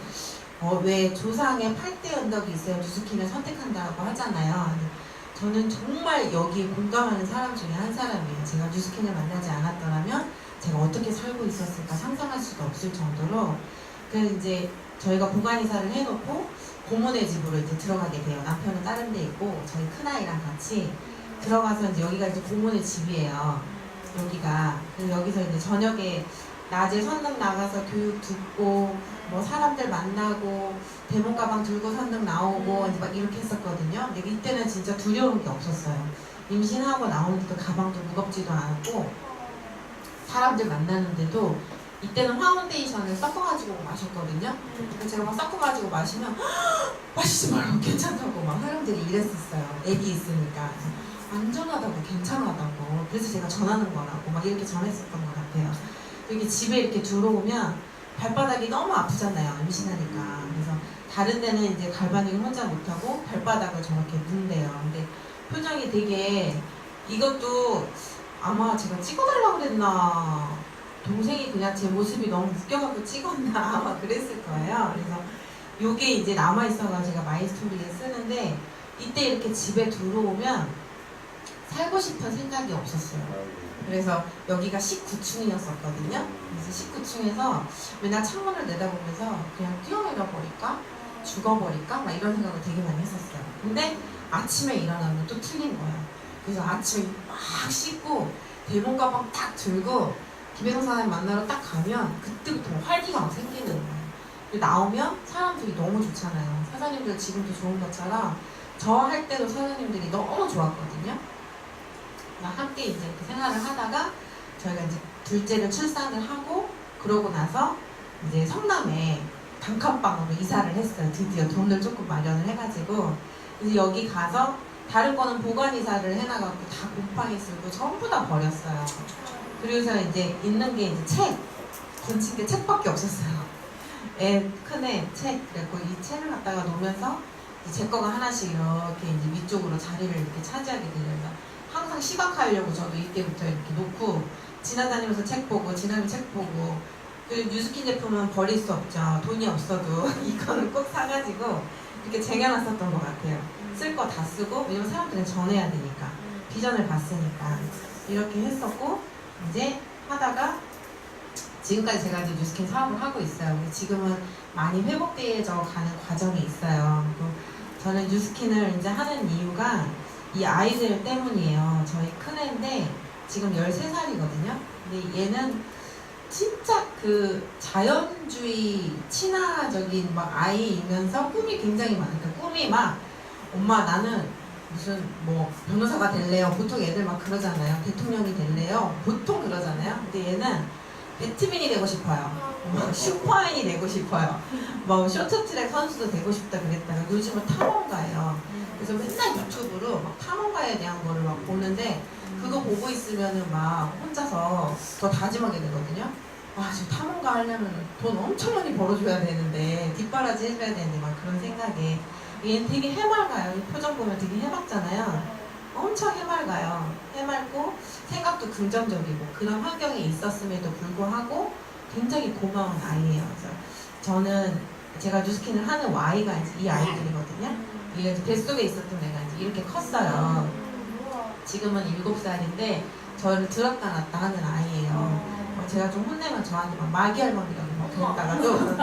왜 조상의 8대 언덕이 있어야 뉴스킨을 선택한다고 하잖아요. 저는 정말 여기 공감하는 사람 중에 한 사람이에요. 제가 뉴스킨을 만나지 않았더라면 제가 어떻게 살고 있었을까 상상할 수도 없을 정도로. 그래서 이제 저희가 보관이사를 해놓고 고모네 집으로 이제 들어가게 돼요. 남편은 다른 데 있고 저희 큰아이랑 같이 들어가서 이제 여기가 이제 고모네 집이에요. 여기가. 그래서 여기서 이제 저녁에 낮에 선릉 나가서 교육 듣고 뭐 사람들 만나고 대문 가방 들고 선릉 나오고 이제 막 이렇게 했었거든요. 근데 이때는 진짜 두려운 게 없었어요. 임신하고 나오니까 가방도 무겁지도 않았고 사람들 만나는데도 이때는 파운데이션을 섞어가지고 마셨거든요. 그래서 제가 막 섞어가지고 마시면 마시지 말고 괜찮다고 막 사람들이 이랬었어요. 애기 있으니까. 안전하다고 괜찮하다고. 그래서 제가 전하는 거라고 막 이렇게 전했었던 것 같아요. 여기 집에 이렇게 들어오면 발바닥이 너무 아프잖아요. 임신하니까. 그래서 다른 데는 이제 갈바닉을 혼자 못하고 발바닥을 저렇게 문대요. 근데 표정이 되게, 이것도 아마 제가 찍어달라고 그랬나, 동생이 그냥 제 모습이 너무 웃겨갖고 찍었나 아마 그랬을 거예요. 그래서 요게 이제 남아있어가지고 제가 마이스토리에 쓰는데, 이때 이렇게 집에 들어오면 살고 싶은 생각이 없었어요. 그래서 여기가 19층이었었거든요. 그래서 19층에서 맨날 창문을 내다보면서 그냥 뛰어내려 버릴까? 죽어버릴까? 막 이런 생각을 되게 많이 했었어요. 근데 아침에 일어나면 또 틀린 거예요. 그래서 아침에 막 씻고 대본 가방 딱 들고 김혜성 사장님 만나러 딱 가면 그때부터 활기가 막 생기는 거예요. 그리고 나오면 사람들이 너무 좋잖아요. 사장님들 지금도 좋은 것처럼 저 할 때도 사장님들이 너무 좋았거든요. 함께 이제 이렇게 생활을 하다가 저희가 이제 둘째를 출산을 하고, 그러고 나서 이제 성남에 단칸방으로 이사를 했어요. 드디어 돈을 조금 마련을 해가지고. 그래서 여기 가서 다른 거는 보관 이사를 해놔갖고 다 곰팡이 쓸고 전부 다 버렸어요. 그래서 이제 있는 게 이제 책, 전침대 책밖에 없었어요. 큰애 책. 그래갖고 이 책을 갖다가 놓으면서 제 거가 하나씩 이렇게 이제 위쪽으로 자리를 이렇게 차지하게 되면서 항상 시각화하려고 저도 이때부터 이렇게 놓고 지나다니면서 책 보고 지나면 책 보고. 그리고 뉴스킨 제품은 버릴 수 없죠. 돈이 없어도 이거는 꼭 사가지고 이렇게 쟁여놨었던 것 같아요. 쓸 거 다 쓰고, 왜냐면 사람들은 전해야 되니까, 비전을 봤으니까 이렇게 했었고, 이제 하다가 지금까지 제가 이제 뉴스킨 사업을 하고 있어요. 근데 지금은 많이 회복되어져 가는 과정에 있어요. 그리고 저는 뉴스킨을 이제 하는 이유가 이 아이들 때문이에요. 저희 큰애인데 지금 13살이거든요. 근데 얘는 진짜 그 자연주의 친화적인 막 아이이면서 꿈이 굉장히 많으니까 꿈이 막 엄마 나는 무슨 뭐 변호사가 될래요. 보통 애들 막 그러잖아요. 대통령이 될래요. 보통 그러잖아요. 근데 얘는 배트민이 되고 싶어요. 뭐 슈퍼맨이 되고 싶어요. 뭐 쇼트트랙 선수도 되고 싶다 그랬다가 요즘은 탐험가예요. 그래서 맨날 유튜브로 막 탐험가에 대한 거를 막 보는데 그거 보고 있으면은 막 혼자서 더 다짐하게 되거든요. 아, 저 탐험가 하려면 돈 엄청 많이 벌어줘야 되는데 뒷바라지 해줘야 되는데 막 그런 생각에 얘는 되게 해맑아요. 이 표정 보면 되게 해맑잖아요. 엄청 해맑아요. 해맑고 생각도 긍정적이고 그런 환경에 있었음에도 불구하고 굉장히 고마운 아이예요. 그래서 저는 제가 뉴스킨을 하는 Y가 이제 이 아이들이거든요. 얘가 이제 뱃속에 있었던 애가 이제 이렇게 컸어요. 지금은 7살인데 저를 들었다 놨다 하는 아이예요. 제가 좀 혼내면 저한테 막 마귀 할머니라고 막 그랬다가도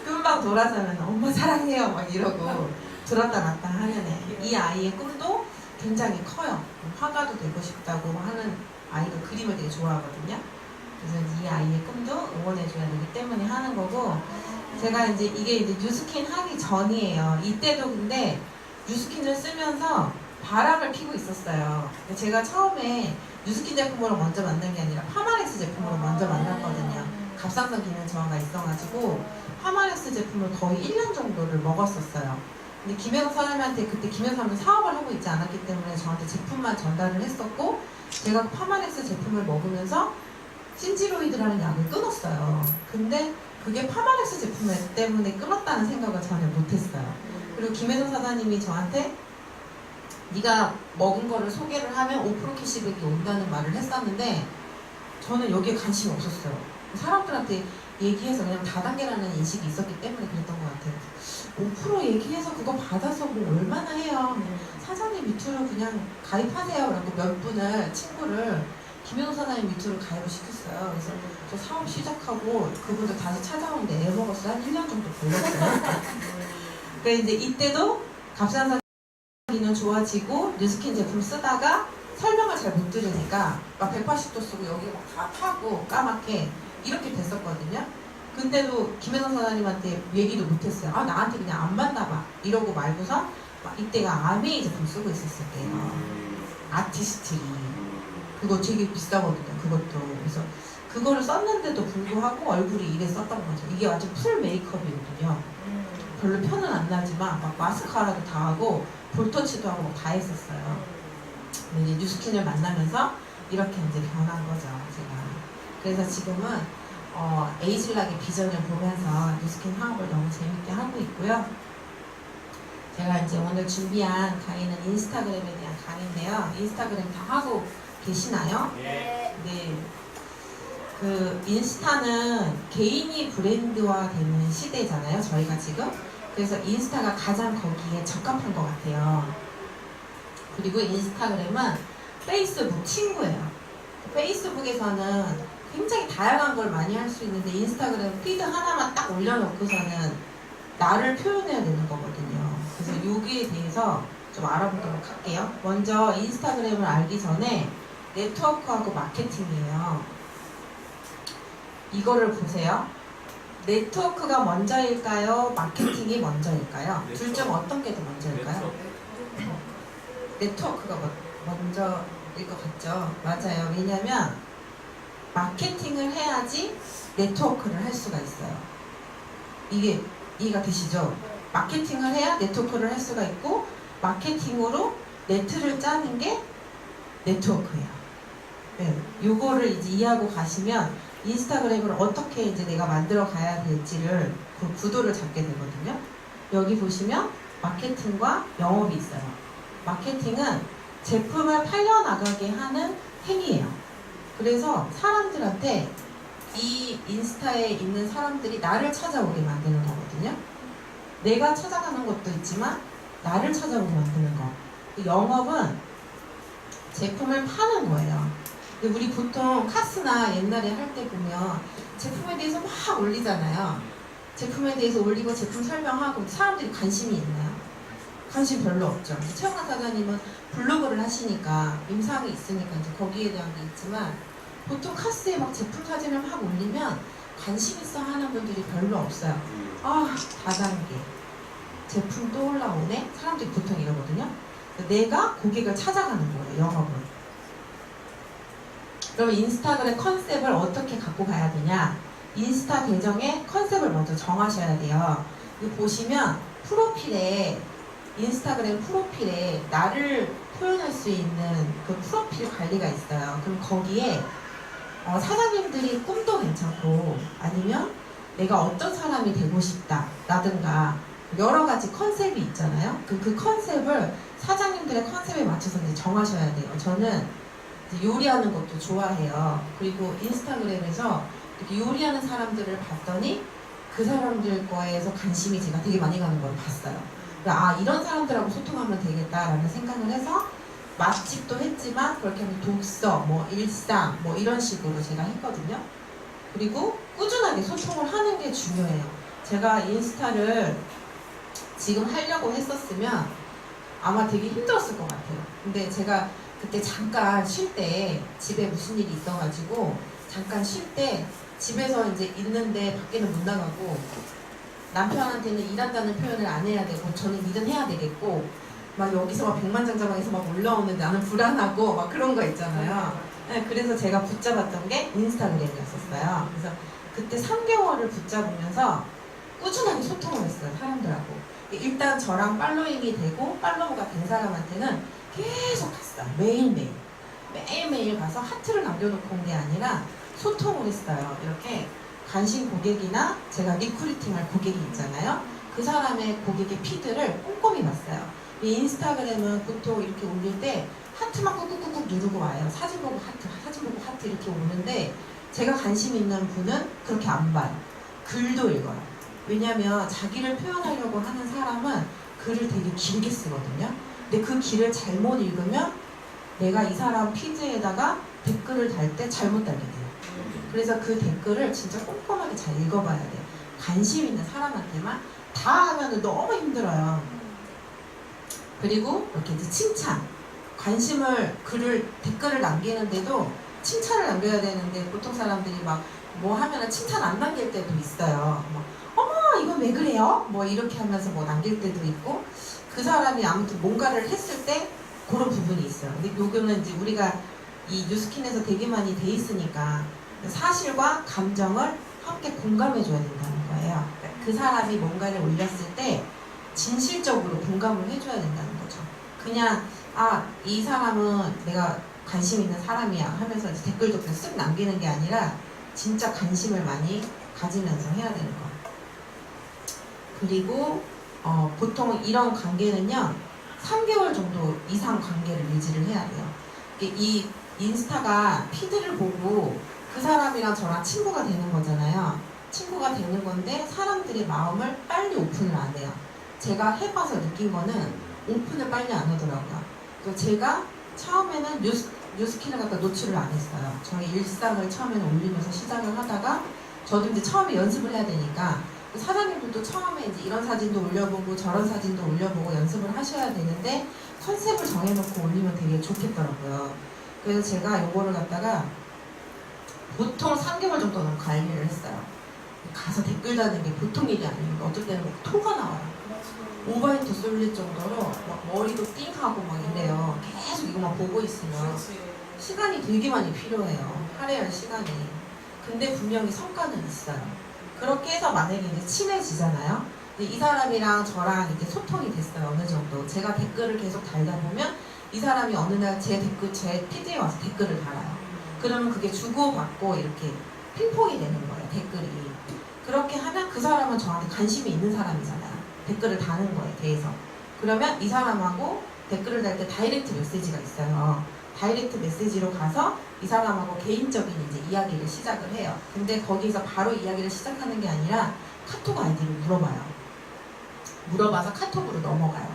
금방 돌아서면 엄마 사랑해요 막 이러고 들었다 놨다 하는 애. 이 아이의 꿈도 굉장히 커요. 화가도 되고 싶다고 하는 아이가 그림을 되게 좋아하거든요. 그래서 이 아이의 꿈도 응원해줘야 되기 때문에 하는 거고 제가 이제 이게 이제 뉴스킨 하기 전이에요. 이때도 근데 뉴스킨을 쓰면서 바람을 피고 있었어요. 제가 처음에 뉴스킨 제품으로 먼저 만난 게 아니라 파마렉스 제품으로 먼저 만났거든요. 갑상선 기능 저하가 있어가지고 파마렉스 제품을 거의 1년 정도를 먹었었어요. 근데 김혜성 사람한테 그때 김혜성 사람은 사업을 하고 있지 않았기 때문에 저한테 제품만 전달을 했었고 제가 파마렉스 제품을 먹으면서 신지로이드라는 약을 끊었어요. 근데 그게 파마렉스 제품 때문에 끊었다는 생각을 전혀 못했어요. 그리고 김혜성 사장님이 저한테 네가 먹은 거를 소개를 하면 5% 캐시백이 온다는 말을 했었는데 저는 여기에 관심이 없었어요. 사람들한테 얘기해서 그냥 다단계라는 인식이 있었기 때문에 그랬던 것 같아요. 5% 얘기해서 그거 받아서 뭐 얼마나 해요. 사장님 밑으로 그냥 가입하세요. 라고 몇 분을 친구를 김현우 사장님 밑으로 가입을 시켰어요. 그래서 저 사업 시작하고 그분들 다시 찾아오는데 애 먹었어. 한 1년 정도 걸렸어요. 그러니까 이제 이때도 갑상선 기능 좋아지고 뉴스킨 제품 쓰다가 설명을 잘 못 들으니까 막 180도 쓰고 여기가 막 다 타고 까맣게 이렇게 됐었거든요. 근데도 김혜성 사장님한테 얘기도 못했어요. 아 나한테 그냥 안 맞나 봐 이러고 말고서 막 이때가 아메이 제품 쓰고 있었을 때요. 아티스트리 그거 되게 비싸거든요. 그것도 그래서 그거를 썼는데도 불구하고 얼굴이 이랬었던 거죠. 이게 완전 풀 메이크업이거든요. 별로 편은 안 나지만 막 마스카라도 다 하고 볼터치도 하고 막 다 했었어요. 근데 이제 뉴스킨을 만나면서 이렇게 이제 변한 거죠, 제가. 그래서 지금은 에이즐락의 비전을 보면서 뉴스킨 사업을 너무 재밌게 하고 있고요. 제가 이제 오늘 준비한 강의는 인스타그램에 대한 강의인데요. 인스타그램 다 하고 계시나요? 네. 네. 그 인스타는 개인이 브랜드화 되는 시대잖아요, 저희가 지금. 그래서 인스타가 가장 거기에 적합한 것 같아요. 그리고 인스타그램은 페이스북 친구예요. 페이스북에서는 굉장히 다양한 걸 많이 할 수 있는데 인스타그램 피드 하나만 딱 올려놓고서는 나를 표현해야 되는 거거든요. 그래서 여기에 대해서 좀 알아보도록 할게요. 먼저 인스타그램을 알기 전에 네트워크하고 마케팅이에요. 이거를 보세요. 네트워크가 먼저일까요? 마케팅이 먼저일까요? 둘 중 어떤 게 더 먼저일까요? 네트워크가 먼저일 것 같죠? 맞아요. 왜냐면 마케팅을 해야지 네트워크를 할 수가 있어요. 이게 이해가 되시죠? 마케팅을 해야 네트워크를 할 수가 있고 마케팅으로 네트를 짜는 게 네트워크예요. 네, 요거를 이제 이해하고 가시면 인스타그램을 어떻게 이제 내가 만들어 가야 될지를 그 구도를 잡게 되거든요. 여기 보시면 마케팅과 영업이 있어요. 마케팅은 제품을 팔려나가게 하는 행위예요. 그래서 사람들한테 이 인스타에 있는 사람들이 나를 찾아오게 만드는 거거든요. 내가 찾아가는 것도 있지만 나를 찾아오게 만드는 거. 영업은 제품을 파는 거예요. 근데 우리 보통 카스나 옛날에 할 때 보면 제품에 대해서 막 올리잖아요. 제품에 대해서 올리고 제품 설명하고 사람들이 관심이 있나요? 관심 별로 없죠. 최영란 사장님은 블로그를 하시니까 임상이 있으니까 이제 거기에 대한 게 있지만 보통 카스에 막 제품 사진을 막 올리면 관심 있어 하는 분들이 별로 없어요. 아, 다단계. 제품 또 올라오네? 사람들이 보통 이러거든요. 내가 고객을 찾아가는 거예요, 영업은. 그럼 인스타그램 컨셉을 어떻게 갖고 가야 되냐? 인스타 계정의 컨셉을 먼저 정하셔야 돼요. 이거 보시면 프로필에, 인스타그램 프로필에 나를 표현할 수 있는 그 프로필 관리가 있어요. 그럼 거기에 사장님들이 꿈도 괜찮고 아니면 내가 어떤 사람이 되고 싶다 라든가 여러 가지 컨셉이 있잖아요. 그 컨셉을 사장님들의 컨셉에 맞춰서 이제 정하셔야 돼요. 저는 이제 요리하는 것도 좋아해요. 그리고 인스타그램에서 이렇게 요리하는 사람들을 봤더니 그 사람들 거에서 관심이 제가 되게 많이 가는 걸 봤어요. 그러니까 아, 이런 사람들하고 소통하면 되겠다라는 생각을 해서 맛집도 했지만 그렇게 하면 독서, 뭐 일상, 뭐 이런 식으로 제가 했거든요. 그리고 꾸준하게 소통을 하는 게 중요해요. 제가 인스타를 지금 하려고 했었으면 아마 되게 힘들었을 것 같아요. 근데 제가 그때 잠깐 쉴 때 집에 무슨 일이 있어가지고 잠깐 쉴 때 집에서 이제 있는데 밖에는 못 나가고 남편한테는 일한다는 표현을 안 해야 되고 저는 일은 해야 되겠고 막 여기서 막 백만장자방에서 막 올라오는데 나는 불안하고 막 그런 거 있잖아요. 네, 그래서 제가 붙잡았던 게 인스타그램이었었어요. 그래서 그때 3개월을 붙잡으면서 꾸준하게 소통을 했어요, 사람들하고. 일단 저랑 팔로잉이 되고 팔로우가 된 사람한테는 계속 갔어요. 매일매일. 매일매일 가서 하트를 남겨놓고 온 게 아니라 소통을 했어요. 이렇게 관심 고객이나 제가 리크루팅할 고객이 있잖아요. 그 사람의 고객의 피드를 꼼꼼히 봤어요. 이 인스타그램은 보통 이렇게 올릴 때 하트만 꾹꾹꾹꾹 누르고 와요. 사진 보고 하트, 사진 보고 하트 이렇게 오는데 제가 관심 있는 분은 그렇게 안 봐요. 글도 읽어요. 왜냐면 자기를 표현하려고 하는 사람은 글을 되게 길게 쓰거든요. 근데 그 길을 잘못 읽으면 내가 이 사람 피드에다가 댓글을 달 때 잘못 달게 돼요. 그래서 그 댓글을 진짜 꼼꼼하게 잘 읽어봐야 돼요. 관심 있는 사람한테만 다 하면 너무 힘들어요. 그리고 이렇게 이제 칭찬, 관심을 댓글을 남기는데도 칭찬을 남겨야 되는데 보통 사람들이 막 뭐 하면은 칭찬 안 남길 때도 있어요. 뭐, 어머 이건 왜 그래요? 뭐 이렇게 하면서 뭐 남길 때도 있고 그 사람이 아무튼 뭔가를 했을 때 그런 부분이 있어요. 근데 요거는 이제 우리가 이 뉴스킨에서 되게 많이 돼 있으니까 사실과 감정을 함께 공감해 줘야 된다는 거예요. 그 사람이 뭔가를 올렸을 때 진실적으로 공감을 해줘야 된다는 거죠. 그냥 아, 이 사람은 내가 관심 있는 사람이야 하면서 이제 댓글도 그냥 쓱 남기는 게 아니라 진짜 관심을 많이 가지면서 해야 되는 거. 그리고 보통 이런 관계는요 3개월 정도 이상 관계를 유지를 해야 돼요. 이 인스타가 피드를 보고 그 사람이랑 저랑 친구가 되는 거잖아요. 친구가 되는 건데 사람들의 마음을 빨리 오픈을 안 해요. 제가 해봐서 느낀 거는 오픈을 빨리 안 하더라고요. 제가 처음에는 뉴스킨을 갖다 노출을 안 했어요. 저희 일상을 처음에는 올리면서 시작을 하다가 저도 이제 처음에 연습을 해야 되니까 사장님들도 처음에 이제 이런 사진도 올려보고 저런 사진도 올려보고 연습을 하셔야 되는데 컨셉을 정해놓고 올리면 되게 좋겠더라고요. 그래서 제가 요거를 갖다가 보통 3개월 정도는 관리를 했어요. 가서 댓글 다는 게 보통 일이 아니에요. 어떨 때는 막 토가 나와요. 오바이트 쏠릴 정도로 막 머리도 띵하고 막 이래요. 계속 이거만 보고 있으면 시간이 되게 많이 필요해요. 할애할 시간이. 근데 분명히 성과는 있어요. 그렇게 해서 만약에 이제 친해지잖아요. 근데 이 사람이랑 저랑 이제 소통이 됐어요. 어느 정도. 제가 댓글을 계속 달다 보면 이 사람이 어느 날 제 피드에 와서 댓글을 달아요. 그러면 그게 주고받고 이렇게 핑퐁이 되는 거예요. 댓글이. 그렇게 하면 그 사람은 저한테 관심이 있는 사람이잖아요. 댓글을 다는 거에 대해서. 그러면 이 사람하고 댓글을 달 때 다이렉트 메시지가 있어요. 다이렉트 메시지로 가서 이 사람하고 개인적인 이제 이야기를 시작을 해요. 근데 거기서 바로 이야기를 시작하는 게 아니라 카톡 아이디를 물어봐요. 물어봐서 카톡으로 넘어가요.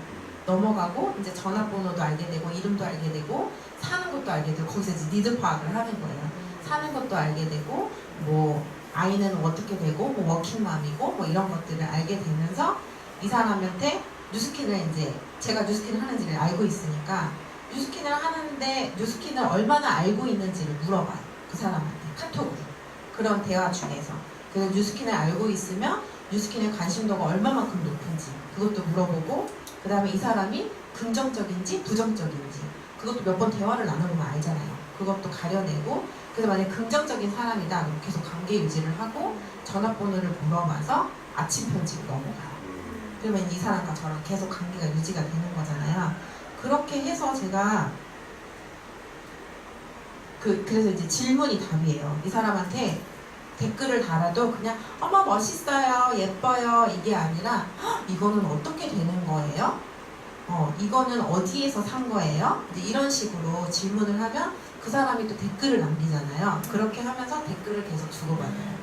넘어가고 이제 전화번호도 알게 되고 이름도 알게 되고 사는 것도 알게 되고 거기서 이제 니드 파악을 하는 거예요. 사는 것도 알게 되고 뭐 아이는 어떻게 되고 뭐 워킹맘이고 뭐 이런 것들을 알게 되면서 이 사람한테 뉴스킨을 이제 제가 뉴스킨을 하는지를 알고 있으니까 뉴스킨을 하는데 뉴스킨을 얼마나 알고 있는지를 물어봐요. 그 그 사람한테 카톡으로. 그런 대화 중에서. 그래서 뉴스킨을 알고 있으면 뉴스킨의 관심도가 얼마만큼 높은지 그것도 물어보고, 그 다음에 이 사람이 긍정적인지 부정적인지 그것도 몇 번 대화를 나눠보면 알잖아요. 그것도 가려내고, 그래서 만약에 긍정적인 사람이다 그럼 계속 관계 유지를 하고 전화번호를 물어봐서 아침 편지로 넘어가요. 그러면 이 사람과 저랑 계속 관계가 유지가 되는 거잖아요. 그렇게 해서 제가 그래서 이제 질문이 답이에요. 이 사람한테 댓글을 달아도 그냥 어머 멋있어요, 예뻐요 이게 아니라 이거는 어떻게 되는 거예요? 이거는 어디에서 산 거예요? 이제 이런 식으로 질문을 하면 그 사람이 또 댓글을 남기잖아요. 그렇게 하면서 댓글을 계속 주고받아요.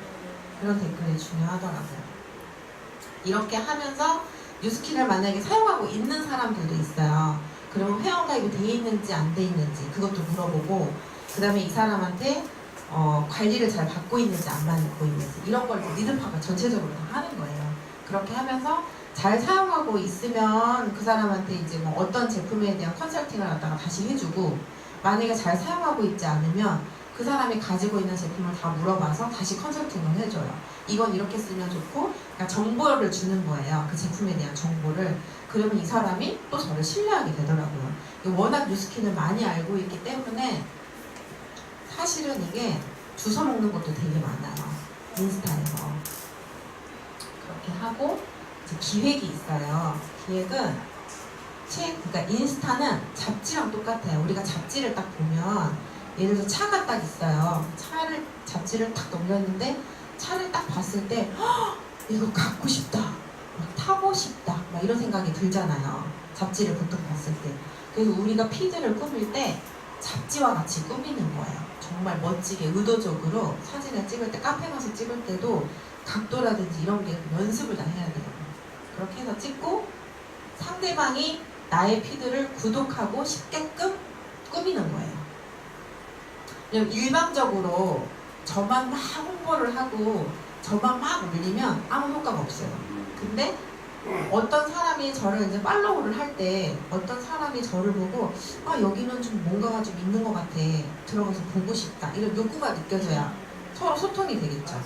그런 댓글이 중요하더라고요. 이렇게 하면서 뉴스킨을 만약에 사용하고 있는 사람들도 있어요. 그러면 회원가입이 돼 있는지 안 돼 있는지 그것도 물어보고, 그 다음에 이 사람한테 관리를 잘 받고 있는지 안 받고 있는지 이런 걸 니드 파악을 전체적으로 다 하는 거예요. 그렇게 하면서 잘 사용하고 있으면 그 사람한테 이제 뭐 어떤 제품에 대한 컨설팅을 갖다가 다시 해주고, 만약에 잘 사용하고 있지 않으면 그 사람이 가지고 있는 제품을 다 물어봐서 다시 컨설팅을 해줘요. 이건 이렇게 쓰면 좋고, 그러니까 정보를 주는 거예요. 그 제품에 대한 정보를. 그러면 이 사람이 또 저를 신뢰하게 되더라고요. 워낙 뉴스킨을 많이 알고 있기 때문에 사실은 이게 주워 먹는 것도 되게 많아요. 인스타에서. 그렇게 하고 이제 기획이 있어요. 기획은 그러니까 인스타는 잡지랑 똑같아요. 우리가 잡지를 딱 보면 예를 들어서 차가 딱 있어요. 잡지를 딱 넘겼는데 차를 딱 봤을 때 이거 갖고 싶다, 막 타고 싶다, 막 이런 생각이 들잖아요. 잡지를 보통 봤을 때. 그래서 우리가 피드를 꾸밀 때 잡지와 같이 꾸미는 거예요. 정말 멋지게 의도적으로 사진을 찍을 때, 카페 가서 찍을 때도 각도라든지 이런 게 연습을 다 해야 돼요. 그렇게 해서 찍고 상대방이 나의 피드를 구독하고 싶게끔 꾸미는 거예요. 일방적으로 저만 막 홍보를 하고 저만 막 올리면 아무 효과가 없어요. 근데 어떤 사람이 저를 이제 팔로우를 할 때 어떤 사람이 저를 보고 여기는 좀 뭔가가 좀 있는 것 같아, 들어가서 보고 싶다, 이런 욕구가 느껴져야 서로 소통이 되겠죠.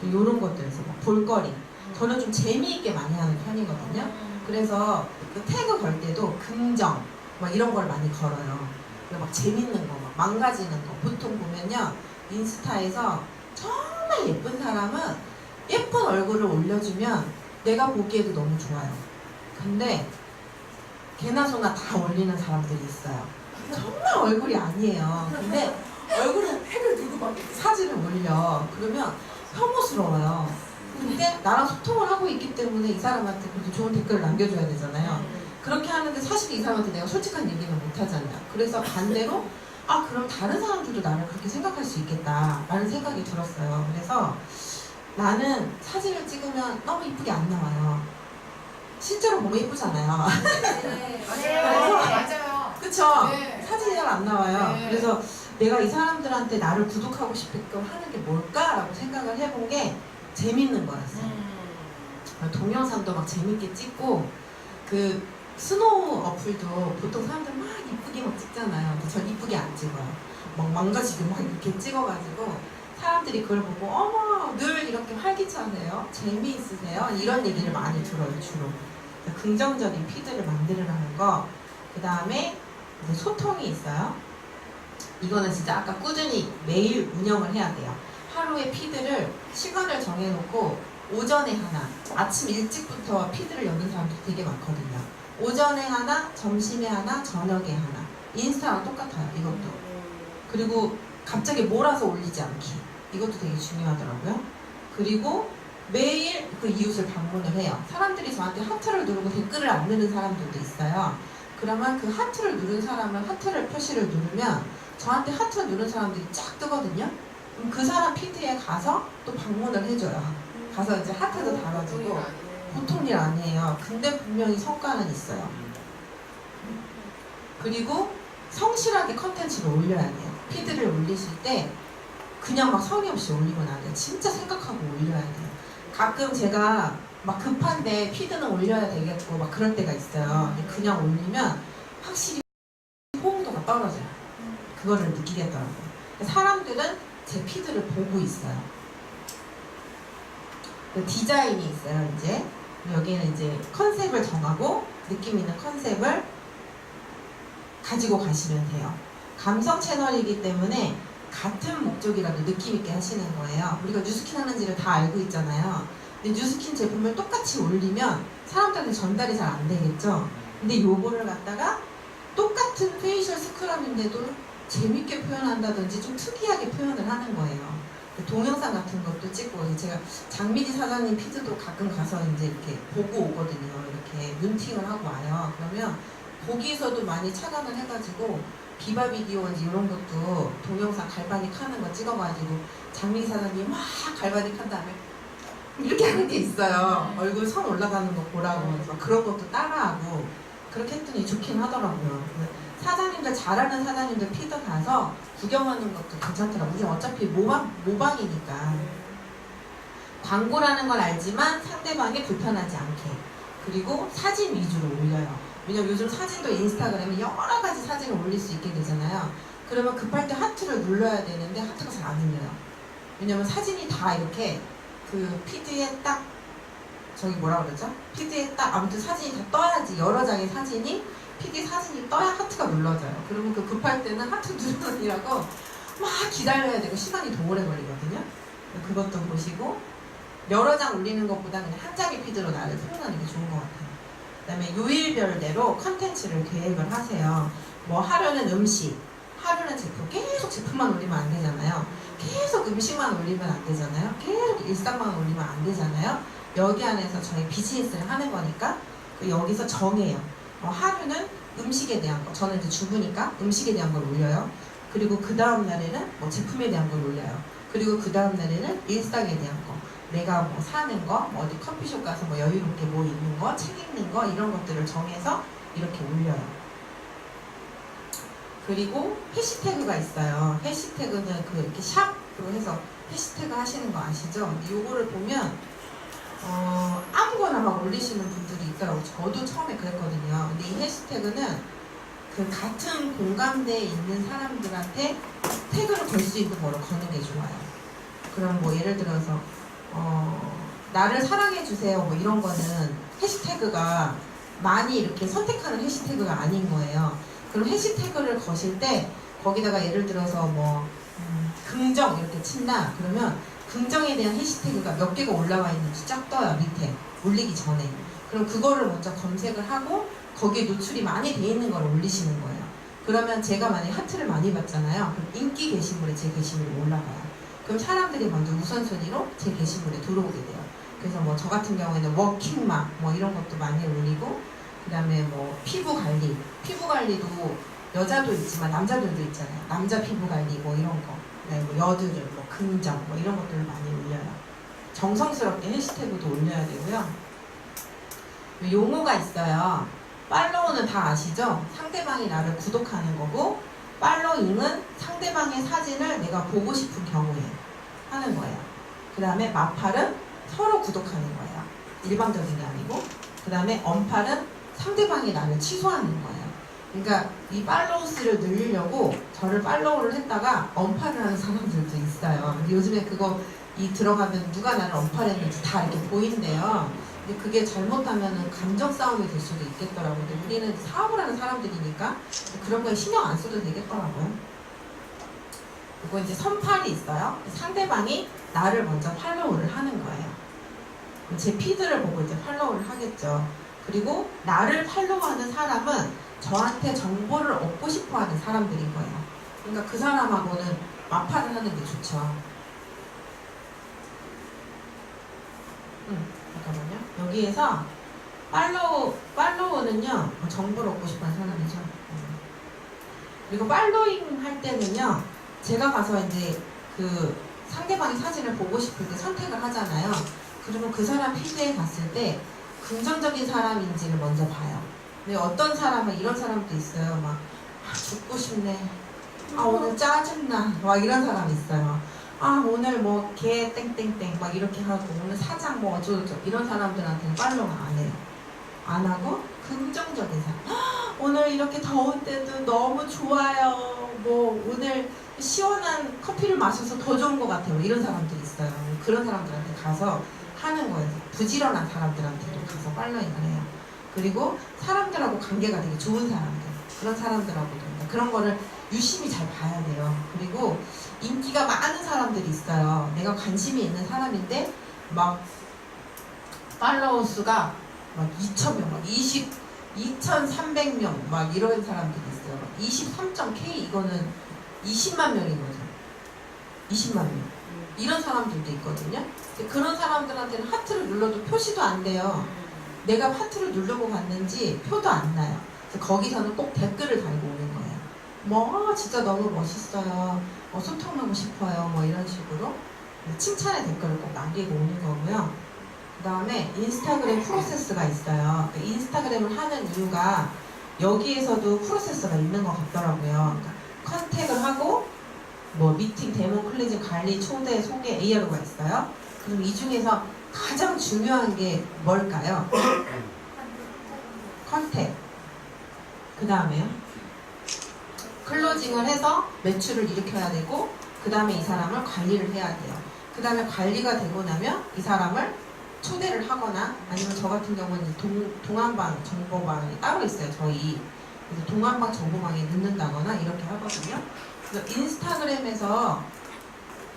이런 것들에서 막 볼거리, 저는 좀 재미있게 많이 하는 편이거든요. 그래서 그 태그 걸 때도 긍정 막 이런 걸 많이 걸어요. 막 재밌는 거, 막 망가지는 거. 보통 보면요, 인스타에서 정말 예쁜 사람은 예쁜 얼굴을 올려주면 내가 보기에도 너무 좋아요. 근데 개나 소나 다 올리는 사람들이 있어요. 정말 얼굴이 아니에요. 근데 얼굴에 팩을 두고 막 사진을 올려. 그러면 혐오스러워요. 근데 나랑 소통을 하고 있기 때문에 이 사람한테 그래도 좋은 댓글을 남겨줘야 되잖아요. 그렇게 하는데 사실 이 사람한테 내가 솔직한 얘기는 못 하잖아요. 그래서 반대로 그럼 다른 사람들도 나를 그렇게 생각할 수 있겠다 라는 생각이 들었어요. 그래서 나는 사진을 찍으면 너무 이쁘게 안 나와요. 실제로 보면 이쁘잖아요. 네. 맞아요. 그쵸? 네. 사진이 잘 안 나와요. 네. 그래서 내가 이 사람들한테 나를 구독하고 싶게끔 하는 게 뭘까라고 생각을 해본 게 재밌는 거였어요. 동영상도 막 재밌게 찍고, 그 스노우 어플도 보통 사람들 막 이쁘게 막 찍잖아요. 근데 전 이쁘게 안 찍어요. 막 망가지게 막 이렇게 찍어가지고 사람들이 그걸 보고 어머 늘 이렇게 활기차세요, 재미있으세요, 이런 얘기를 많이 들어요. 주로 긍정적인 피드를 만들으라는 거. 그 다음에 소통이 있어요. 이거는 진짜 아까 꾸준히 매일 운영을 해야 돼요. 하루에 피드를 시간을 정해놓고 오전에 하나, 아침 일찍부터 피드를 여는 사람들이 되게 많거든요. 오전에 하나, 점심에 하나, 저녁에 하나. 인스타랑 똑같아요, 이것도. 그리고 갑자기 몰아서 올리지 않기, 이것도 되게 중요하더라고요. 그리고 매일 그 이웃을 방문을 해요. 사람들이 저한테 하트를 누르고 댓글을 안 누르는 사람들도 있어요. 그러면 그 하트를 누른 사람은 하트를 표시를 누르면 저한테 하트를 누른 사람들이 쫙 뜨거든요. 그럼 그 사람 피드에 가서 또 방문을 해줘요. 가서 이제 하트도 달아주고. 보통 일 아니에요. 근데 분명히 성과는 있어요. 그리고 성실하게 컨텐츠를 올려야 돼요. 피드를 올리실 때 그냥 막 성의 없이 올리면 안 돼요. 진짜 생각하고 올려야 돼요. 가끔 제가 막 급한데 피드는 올려야 되겠고 막 그럴 때가 있어요. 근데 그냥 올리면 확실히 호응도가 떨어져요. 그거를 느끼겠더라고요. 사람들은 제 피드를 보고 있어요. 그 디자인이 있어요. 이제 여기는 이제 컨셉을 정하고 느낌 있는 컨셉을 가지고 가시면 돼요. 감성 채널이기 때문에 같은 목적이라도 느낌 있게 하시는 거예요. 우리가 뉴스킨 하는지를 다 알고 있잖아요. 근데 뉴스킨 제품을 똑같이 올리면 사람들한테 전달이 잘 안 되겠죠. 근데 요거를 갖다가 똑같은 페이셜 스크럽인데도 재밌게 표현한다든지 좀 특이하게 표현을 하는 거예요. 동영상 같은 것도 찍고, 제가 장미지 사장님 피드도 가끔 가서 이제 이렇게 보고 오거든요. 이렇게 문팅을 하고 와요. 그러면 거기서도 많이 착안을 해가지고 비바 비디오인지 이런 것도 동영상 갈바닉 하는 거 찍어가지고 장미지 사장님 막 갈바닉 한 다음에 이렇게 하는 게 있어요. 얼굴 선 올라가는 거 보라고 그래서 그런 것도 따라하고 그렇게 했더니 좋긴 하더라고요. 사장님들, 잘하는 사장님들 피드 가서 구경하는 것도 괜찮더라고요. 우리 어차피 모방이니까. 광고라는 걸 알지만 상대방이 불편하지 않게. 그리고 사진 위주로 올려요. 왜냐면 요즘 사진도 인스타그램에 여러 가지 사진을 올릴 수 있게 되잖아요. 그러면 급할 때 하트를 눌러야 되는데 하트가 잘 안 눌려요. 왜냐면 사진이 다 이렇게 그 피드에 딱 저기 뭐라 그러죠? 피드에 딱 아무튼 사진이 다 떠야지. 여러 장의 사진이 PD 사진이 떠야 하트가 눌러져요. 그러면 그 급할 때는 하트 누르느라고 막 기다려야 되고 시간이 더 오래 걸리거든요. 그것도 보시고 여러 장 올리는 것보다 그냥 한 장의 피드로 나를 표현하는 게 좋은 것 같아요. 그 다음에 요일별대로 컨텐츠를 계획을 하세요. 뭐 하루는 음식, 하루는 제품, 계속 제품만 올리면 안 되잖아요. 계속 음식만 올리면 안 되잖아요. 계속 일상만 올리면 안 되잖아요. 여기 안에서 저희 비즈니스를 하는 거니까 여기서 정해요. 하루는 음식에 대한 거, 저는 이제 주부니까 음식에 대한 걸 올려요. 그리고 그 다음 날에는 뭐 제품에 대한 걸 올려요. 그리고 그 다음 날에는 일상에 대한 거, 내가 뭐 사는 거, 뭐 어디 커피숍 가서 뭐 여유롭게 뭐 읽는 거, 책 읽는 거 이런 것들을 정해서 이렇게 올려요. 그리고 해시태그가 있어요. 해시태그는 그 이렇게 샵으로 해서 해시태그 하시는 거 아시죠? 근데 요거를 보면 아무거나 막 올리시는 분들이 있더라고요. 저도 처음에 그랬거든요. 근데 이 해시태그는 그 같은 공감대에 있는 사람들한테 태그를 걸 수 있는 거로 거는 게 좋아요. 그럼 뭐 예를 들어서 나를 사랑해주세요 뭐 이런 거는 해시태그가 많이 이렇게 선택하는 해시태그가 아닌 거예요. 그럼 해시태그를 거실 때 거기다가 예를 들어서 뭐 긍정 이렇게 친다 그러면 긍정에 대한 해시태그가 몇 개가 올라와 있는지 쫙 떠요. 밑에 올리기 전에. 그럼 그거를 먼저 검색을 하고 거기에 노출이 많이 돼 있는 걸 올리시는 거예요. 그러면 제가 만약에 하트를 많이 받잖아요. 그럼 인기 게시물에 제 게시물이 올라가요. 그럼 사람들이 먼저 우선순위로 제 게시물에 들어오게 돼요. 그래서 뭐 저 같은 경우에는 워킹맘 뭐 이런 것도 많이 올리고, 그 다음에 뭐 피부 관리도 여자도 있지만 남자들도 있잖아요. 남자 피부 관리 뭐 이런 거, 그다음에 뭐 여드름, 뭐 긍정 뭐 이런 것들을 많이 올려요. 정성스럽게 해시태그도 올려야 되고요. 용어가 있어요. 팔로우는 다 아시죠? 상대방이 나를 구독하는 거고, 팔로잉은 상대방의 사진을 내가 보고 싶은 경우에 하는 거예요. 그 다음에 마팔은 서로 구독하는 거예요. 일방적인 게 아니고. 그 다음에 언팔은 상대방이 나를 취소하는 거예요. 그러니까 이 팔로우 수를 늘리려고 저를 팔로우를 했다가 언팔을 하는 사람들도 있어요. 근데 요즘에 그거 들어가면 누가 나를 언팔했는지 다 이렇게 보인대요. 근데 그게 잘못하면 감정 싸움이 될 수도 있겠더라고요. 근데 우리는 사업을 하는 사람들이니까 그런 거에 신경 안 써도 되겠더라고요. 그리고 이제 선팔이 있어요. 상대방이 나를 먼저 팔로우를 하는 거예요. 제 피드를 보고 이제 팔로우를 하겠죠. 그리고 나를 팔로우하는 사람은 저한테 정보를 얻고 싶어 하는 사람들인 거예요. 그러니까 그 사람하고는 마팔을 하는 게 좋죠. 잠깐만요. 여기에서 팔로우는요, 정보를 얻고 싶어 하는 사람이죠. 그리고 팔로잉 할 때는요, 제가 가서 이제 그 상대방의 사진을 보고 싶을 때 선택을 하잖아요. 그러면 그 사람 피드에 갔을 때 긍정적인 사람인지를 먼저 봐요. 근데 어떤 사람은 이런 사람도 있어요. 막 죽고 싶네. 오늘 짜증나. 막 이런 사람이 있어요. 오늘 뭐 개 땡땡땡 막 이렇게 하고 오늘 사장 뭐 어쩌고저쩌고 이런 사람들한테는 팔로우 안 해요. 안 하고 긍정적인 사람. 오늘 이렇게 더운 때도 너무 좋아요. 뭐 오늘 시원한 커피를 마셔서 더 좋은 것 같아요. 이런 사람들이 있어요. 그런 사람들한테 가서 하는 거예요. 부지런한 사람들한테도 가서 팔로잉을 해요. 그리고 사람들하고 관계가 되게 좋은 사람들, 그런 사람들하고도 그런 거를 유심히 잘 봐야 돼요. 그리고 인기가 많은 사람들이 있어요. 내가 관심이 있는 사람인데 막 팔로워 수가 막 2,000명, 막 2,300명 막 이런 사람들이 있어요. 23.K 이거는 20만 명인 거죠. 20만 명. 이런 사람들도 있거든요. 그런 사람들한테는 하트를 눌러도 표시도 안 돼요. 내가 하트를 누르고 갔는지 표도 안 나요. 그래서 거기서는 꼭 댓글을 달고 오는 거예요. 뭐 진짜 너무 멋있어요. 소통하고 싶어요. 뭐 이런 식으로 칭찬의 댓글을 꼭 남기고 오는 거고요. 그 다음에 인스타그램 프로세스가 있어요. 그러니까 인스타그램을 하는 이유가 여기에서도 프로세스가 있는 것 같더라고요. 그러니까 컨택을 하고 뭐 미팅, 데모, 클리징, 관리, 초대, 소개, ARO가 있어요. 그럼 이 중에서 가장 중요한 게 뭘까요? 컨택. 그 다음에요. 클로징을 해서 매출을 일으켜야 되고 그 다음에 이 사람을 관리를 해야 돼요. 그 다음에 관리가 되고 나면 이 사람을 초대를 하거나 아니면 저 같은 경우는 동안방 정보방이 따로 있어요. 저희. 그래서 동안방 정보방에 넣는다거나 이렇게 하거든요. 그래서 인스타그램에서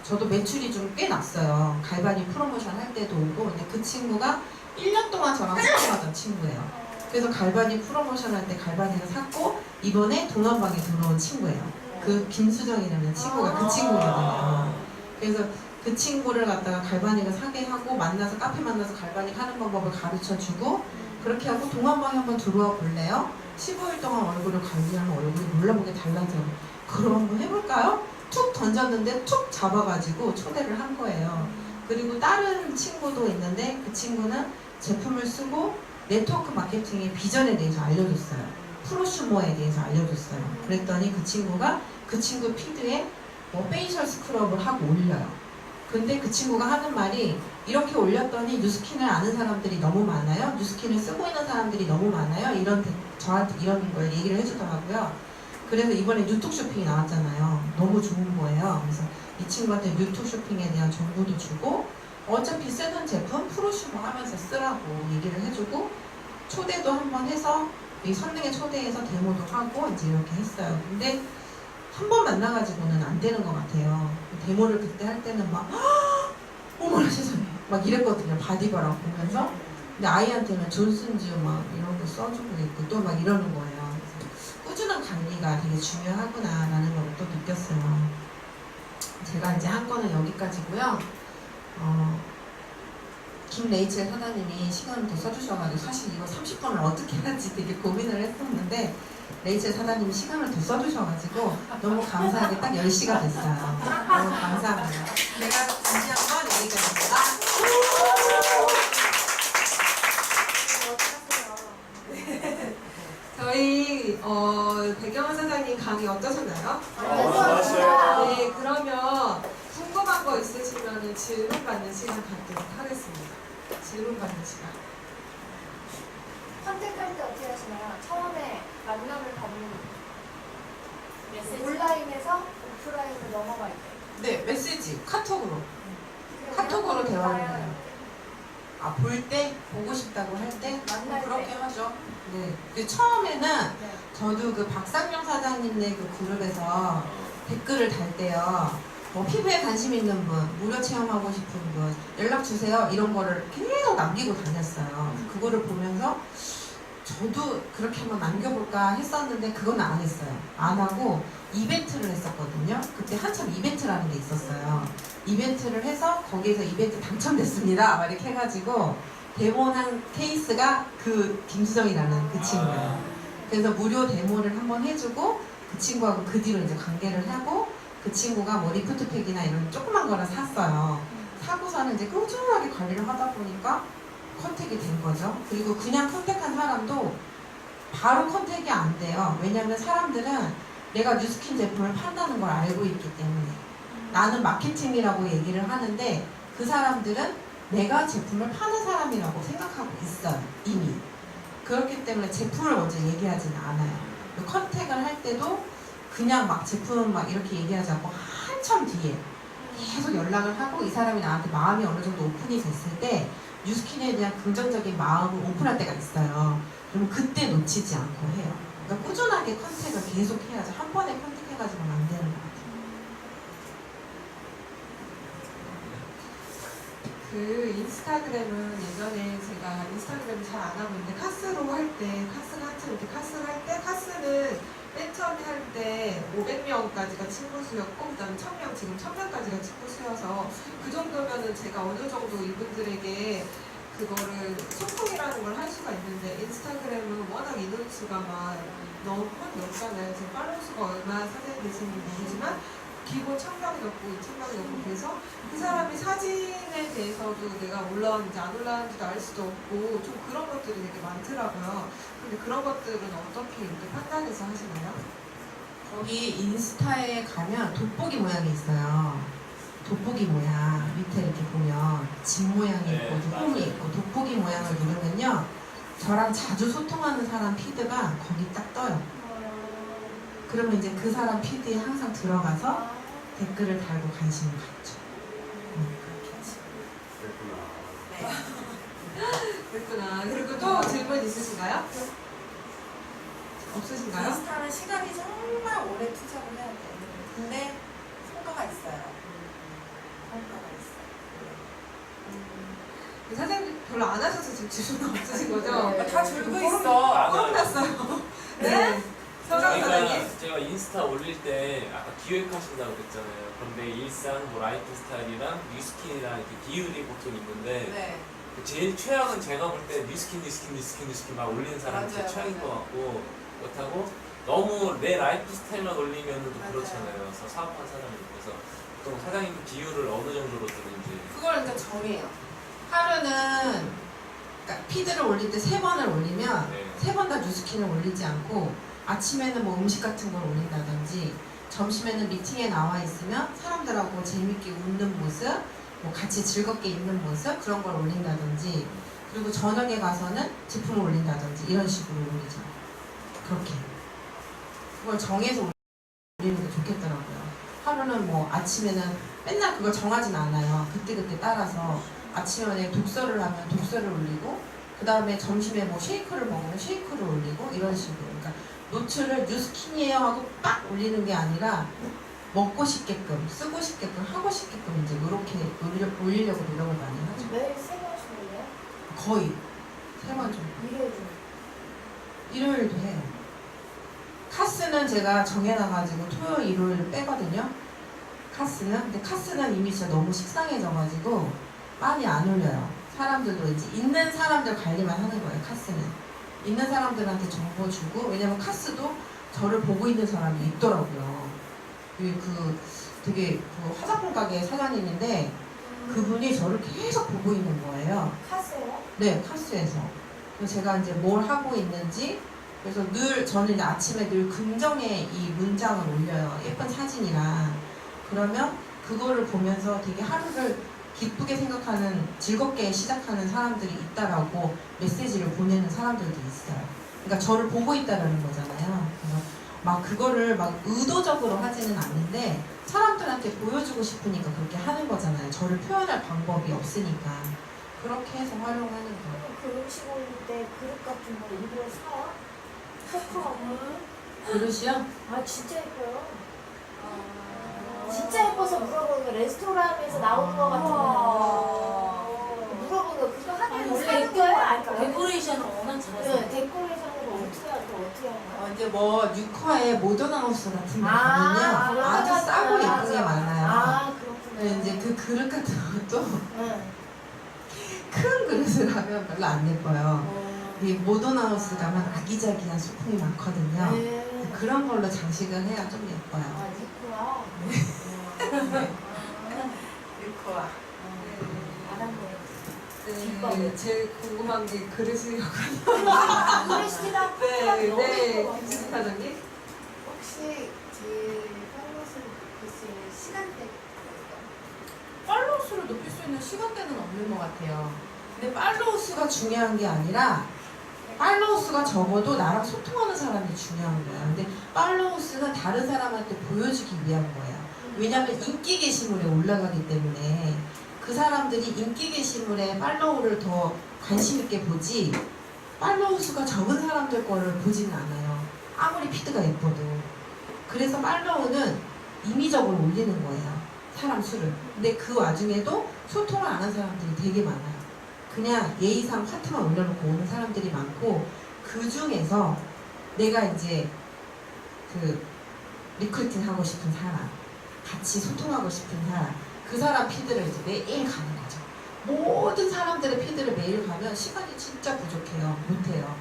저도 매출이 좀 꽤 났어요. 갈바니 프로모션 할 때도 오고. 근데 그 친구가 1년 동안 저랑 소통하던 친구예요. 그래서 갈바니 프로모션 할 때 갈바니를 샀고 이번에 동안방에 들어온 친구예요. 그 김수정이라는 친구가 그 친구거든요. 그래서 그 친구를 갖다가 갈바닉을 사게 하고 만나서 카페 만나서 갈바닉 하는 방법을 가르쳐주고 그렇게 하고 동안방에 한번 들어와 볼래요? 15일 동안 얼굴을 관리하면 얼굴이 몰라보게 달라져요. 그럼 한번 해볼까요? 툭 던졌는데 툭 잡아가지고 초대를 한 거예요. 그리고 다른 친구도 있는데 그 친구는 제품을 쓰고 네트워크 마케팅의 비전에 대해서 알려줬어요. 프로슈머에 대해서 알려줬어요. 그랬더니 그 친구가 그 친구 피드에 뭐 페이셜 스크럽을 하고 올려요. 근데 그 친구가 하는 말이 이렇게 올렸더니 뉴스킨을 아는 사람들이 너무 많아요. 뉴스킨을 쓰고 있는 사람들이 너무 많아요. 저한테 이런 걸 얘기를 해주더라고요. 그래서 이번에 뉴톡 쇼핑이 나왔잖아요. 너무 좋은 거예요. 그래서 이 친구한테 뉴톡 쇼핑에 대한 정보도 주고 어차피 쓰는 제품 프로슈머 하면서 쓰라고 얘기를 해주고 초대도 한번 해서 이 선능에 초대해서 데모도 하고 이제 이렇게 했어요. 근데 한 번 만나가지고는 안 되는 것 같아요. 데모를 그때 할 때는 막 어머나 세상에 막 이랬거든요. 바디바랑 보면서. 근데 아이한테는 존슨즈 막 이런 거 써주고 있고 또 막 이러는 거예요. 그래서 꾸준한 관리가 되게 중요하구나라는 걸 또 느꼈어요. 제가 이제 한 거는 여기까지고요. 김레이첼 사장님이 시간을 더 써주셔가지고 사실 이거 30분을 어떻게 할지 되게 고민을 했었는데 레이첼 사장님이 시간을 더 써주셔가지고 너무 감사하게 딱 10시가 됐어요. 너무 감사합니다. 내가 진지한 건 여기까지입니다. 저희 백경원 사장님 강의 어떠셨나요? 좋았어요. 네, 그러면 궁금한 거 있으시면 질문 받는 시간 갖도록 하겠습니다. 질문 받는 시간. 컨택할 때 어떻게 하시나요? 처음에 만남을 받는 온라인에서 오프라인으로 넘어갈 때. 네, 메시지, 카톡으로 대화를 해요. 아, 볼 때? 보고 싶다고 할 때? 만날 그렇게 때. 하죠. 네. 그 처음에는 네. 저도 그 박상영 사장님네 그 그룹에서 댓글을 달 때요. 뭐 피부에 관심 있는 분, 무료 체험하고 싶은 분, 연락 주세요. 이런 거를 계속 남기고 다녔어요. 그거를 보면서 저도 그렇게 한번 남겨볼까 했었는데 그건 안 했어요. 안 하고 이벤트를 했었거든요. 그때 한참 이벤트라는 게 있었어요. 이벤트를 해서 거기에서 이벤트 당첨됐습니다. 막 이렇게 해가지고 데모한 케이스가 그 김수정이라는 그 친구예요. 그래서 무료 데모를 한번 해주고 그 친구하고 그 뒤로 이제 관계를 하고 그 친구가 뭐 리프트팩이나 이런 조그만 거를 샀어요. 사고서는 이제 꾸준하게 관리를 하다 보니까 컨택이 된 거죠. 그리고 그냥 컨택한 사람도 바로 컨택이 안 돼요. 왜냐면 사람들은 내가 뉴스킨 제품을 판다는 걸 알고 있기 때문에 나는 마케팅이라고 얘기를 하는데 그 사람들은 내가 제품을 파는 사람이라고 생각하고 있어요. 이미. 그렇기 때문에 제품을 먼저 얘기하지는 않아요. 컨택을 할 때도 그냥 막 제품 막 이렇게 얘기하지 않고 한참 뒤에 계속 연락을 하고 이 사람이 나한테 마음이 어느 정도 오픈이 됐을 때 뉴스킨에 대한 긍정적인 마음을 오픈할 때가 있어요. 그러면 그때 놓치지 않고 해요. 그러니까 꾸준하게 컨택을 계속 해야죠. 한 번에 컨택해가지고는 안 되는 것 같아요. 그 인스타그램은 예전에 제가 인스타그램을 잘 안 하고 있는데 카스로 할 때, 카스가 한참 이렇게 카스를 할 때, 카스는 맨 처음에 할 때 500명까지가 친구 수였고, 그 다음에 1000명, 지금 1000명까지가 친구 수여서 그 정도면은 제가 어느 정도 이분들에게 그거를 소통이라는 걸 할 수가 있는데, 인스타그램은 워낙 인원수가 막 너무 넓잖아요. 지금 팔로우 수가 얼마 사진이 되시는지 모르지만 기본 1000명이 넘고 2000명이 넘고, 그래서 그 사람이 사진에 대해서도 내가 올라왔는지 안 올라왔는지도 알 수도 없고 좀 그런 것들이 되게 많더라고요. 근데 그런 것들은 어떻게 이렇게 판단해서 하시나요? 거기 인스타에 가면 돋보기 모양이 있어요. 돋보기 모양 밑에 이렇게 보면 집 모양이 있고 홈이 있고 돋보기 모양을 누르면요, 저랑 자주 소통하는 사람 피드가 거기 딱 떠요. 그러면 이제 그 사람 피드에 항상 들어가서 댓글을 달고 관심을 갖죠. 그랬구나. 그리고 또 질문 있으신가요? 없으신가요? 인스타는 시간이 정말 오래 투자를 해야 돼요. 근데 성과가 있어요. 성과가 있어요. 사장님 별로 안 하셔서 지금 질문 없으신 거죠? 네. 다 줄고 있어. 꼬름났어요. 네? 서강 사장님? 제가 인스타 올릴 때 아까 기획하신다고 그랬잖아요. 그런데 일상, 뭐 라이프 스타일이랑 뉴스킨이랑 이렇게 비율이 보통 있는데 네. 제일 최악은 제가 볼 때 뉴스킨 막 올리는 사람이 제일 맞아요, 최악인 것 맞아요. 같고, 그렇다고 너무 내 라이프 스타일만 올리면 또 맞아요. 그렇잖아요. 그래서 사업하는 사람이. 그래서 보통 사장님 비율을 어느 정도로 두는지. 그걸 이제 정해요. 하루는 그러니까 피드를 올릴 때 3번을 올리면 네. 3번 다 뉴스킨을 올리지 않고, 아침에는 뭐 음식 같은 걸 올린다든지, 점심에는 미팅에 나와 있으면 사람들하고 재밌게 웃는 모습, 뭐 같이 즐겁게 있는 모습, 그런 걸 올린다든지, 그리고 저녁에 가서는 제품을 올린다든지 이런 식으로 올리죠. 그렇게 그걸 정해서 올리는 게 좋겠더라고요. 하루는 뭐 아침에는 맨날 그걸 정하진 않아요. 그때그때 따라서 아침에 독서를 하면 독서를 올리고, 그 다음에 점심에 뭐 쉐이크를 먹으면 쉐이크를 올리고, 이런 식으로. 그러니까 노트를 뉴스킨이에요 하고 빡 올리는 게 아니라 먹고 싶게끔, 쓰고 싶게끔, 하고 싶게끔 이제 이렇게 올리려고 노력을 많이 하죠. 매일 3번씩 올려요? 거의 3번 정도. 일요일은? 일요일도 해요. 카스는 제가 정해놔가지고 토요일, 일요일 빼거든요. 카스는. 근데 카스는 이미 진짜 너무 식상해져가지고 많이 안 올려요. 사람들도 이제 있는 사람들 관리만 하는 거예요. 카스는 있는 사람들한테 정보 주고, 왜냐면 카스도 저를 보고 있는 사람이 있더라고요. 그 되게 그 화장품 가게 사장님인데 그분이 저를 계속 보고 있는 거예요. 카세요? 네, 카스에서. 그래서 제가 이제 뭘 하고 있는지, 그래서 늘 저는 이제 아침에 늘 긍정의 이 문장을 올려요. 예쁜 사진이랑. 그러면 그거를 보면서 되게 하루를 기쁘게 생각하는, 즐겁게 시작하는 사람들이 있다라고 메시지를 보내는 사람들도 있어요. 그러니까 저를 보고 있다라는 거잖아요. 그래서 막 그거를 막 의도적으로 하지는 않는데 사람들한테 보여주고 싶으니까 그렇게 하는 거잖아요. 저를 표현할 방법이 없으니까. 그렇게 해서 활용하는 거예요. 그 음식 올릴 때 그릇 같은 거 일부러 사? 포크하고? 그릇이요? 아 진짜 예뻐요. 진짜 예뻐서 물어보는 거, 레스토랑에서 나오는 거 같은 거 물어보는 거, 그거 하나를 사는 거예요? 아니면 데코레이션을 워낙 잘하세요. 네, 데코레이션으로 어떻게 하나요? 이제 뭐 뉴커에 모던하우스 같은 데 아, 보면요, 아주 싸고 맞아. 예쁜 게 많아요. 아 그렇구나. 근데 이제 그 그릇 같은 것도 응. 큰 그릇을 하면 별로 안 예뻐요. 이 모던하우스 가면 아기자기한 소품이 많거든요. 네. 그런 걸로 장식을 해야 좀 예뻐요. 아 있구나. 뉴커와. 네, 제일 궁금한 게 그릇이라고요. 그릇이랑 네, 김수진 사장님. 혹시 제 팔로워스를 볼 수 있는 시간대? 팔로우 수를 높일 수 있는 시간대는 없는 것 같아요. 근데 팔로우 수가 중요한 게 아니라 팔로우 수가 적어도 나랑 소통하는 사람이 중요한 거야. 근데 팔로우 수는 다른 사람한테 보여주기 위한 거예요. 왜냐하면 인기 게시물에 올라가기 때문에 그 사람들이 인기 게시물에 팔로우를 더 관심 있게 보지 팔로우 수가 적은 사람들 거를 보지는 않아요. 아무리 피드가 예뻐도. 그래서 팔로우는 임의적으로 올리는 거예요. 사람 수를. 근데 그 와중에도 소통을 안 하는 사람들이 되게 많아요. 그냥 예의상 하트만 올려놓고 오는 사람들이 많고 그 중에서 내가 이제 그 리크루팅 하고 싶은 사람, 같이 소통하고 싶은 사람, 그 사람 피드를 이제 매일 가는 거죠. 모든 사람들의 피드를 매일 가면 시간이 진짜 부족해요. 못해요.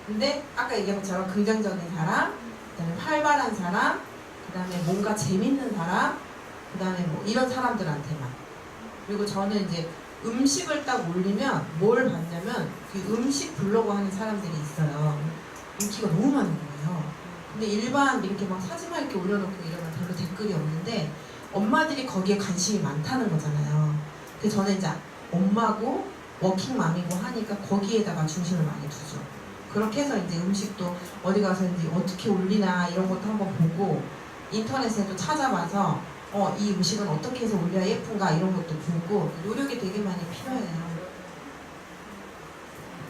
근데 아까 얘기한 것처럼 긍정적인 사람, 그다음에 활발한 사람, 그다음에 뭔가 재밌는 사람, 그다음에 뭐 이런 사람들한테만. 그리고 저는 이제 음식을 딱 올리면 뭘 봤냐면 그 음식 블로그 하는 사람들이 있어요. 인기가 너무 많은 거예요. 근데 일반 이렇게 막 사진만 이렇게 올려놓고 이러면 별로 댓글이 없는데 엄마들이 거기에 관심이 많다는 거잖아요. 근데 저는 이제 엄마고 워킹맘이고 하니까 거기에다가 중심을 많이 두죠. 그렇게 해서 이제 음식도 어디 가서 이제 어떻게 올리나 이런 것도 한번 보고 인터넷에도 찾아봐서 이 음식은 어떻게 해서 올려야 예쁜가 이런 것도 보고 노력이 되게 많이 필요해요.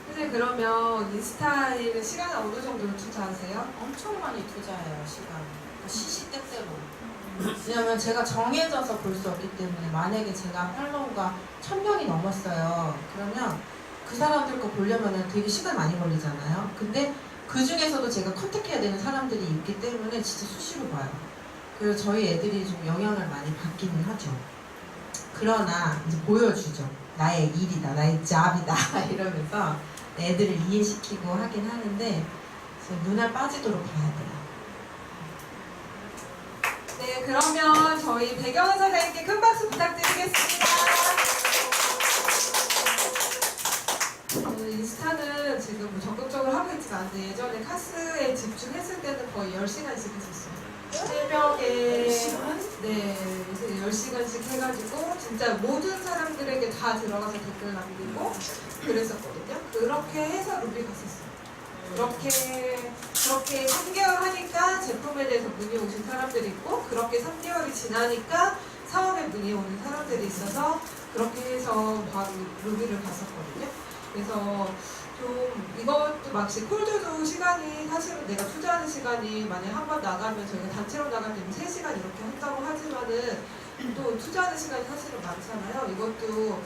선생님 그러면 인스타에는 시간을 어느 정도로 투자하세요? 엄청 많이 투자해요, 시간. 시시때때로. 왜냐면 제가 정해져서 볼 수 없기 때문에 만약에 제가 팔로우가 1000명이 넘었어요. 그러면 그 사람들 거 보려면 되게 시간 많이 걸리잖아요. 근데 그 중에서도 제가 컨택해야 되는 사람들이 있기 때문에 진짜 수시로 봐요. 그래서 저희 애들이 좀 영향을 많이 받기는 하죠. 그러나 이제 보여주죠. 나의 일이다, 나의 잡이다 이러면서 애들을 이해시키고 하긴 하는데 눈알 빠지도록 봐야 돼요. 네, 그러면 저희 배경원 사장님께 큰 박수 부탁드리겠습니다. 인스타는 지금 뭐 적극적으로 하고 있지는 않는데 예전에 카스에 집중했을 때는 거의 10시간씩 했었어요. 새벽에 네, 그래서 10시간씩 해가지고 진짜 모든 사람들에게 다 들어가서 댓글 남기고 그랬었거든요. 그렇게 해서 루비 갔었어요. 그렇게 3개월 하니까 제품에 대해서 문의 오신 사람들이 있고 그렇게 3개월이 지나니까 사업에 문의 오는 사람들이 있어서 그렇게 해서 바로 루비를 갔었거든요. 그래서 좀 이것도 막시 콜드도 시간이 사실은 내가 투자하는 시간이 만약에 한 번 나가면 저희가 단체로 나가면 3시간 이렇게 한다고 하지만은 또 투자하는 시간이 사실은 많잖아요. 이것도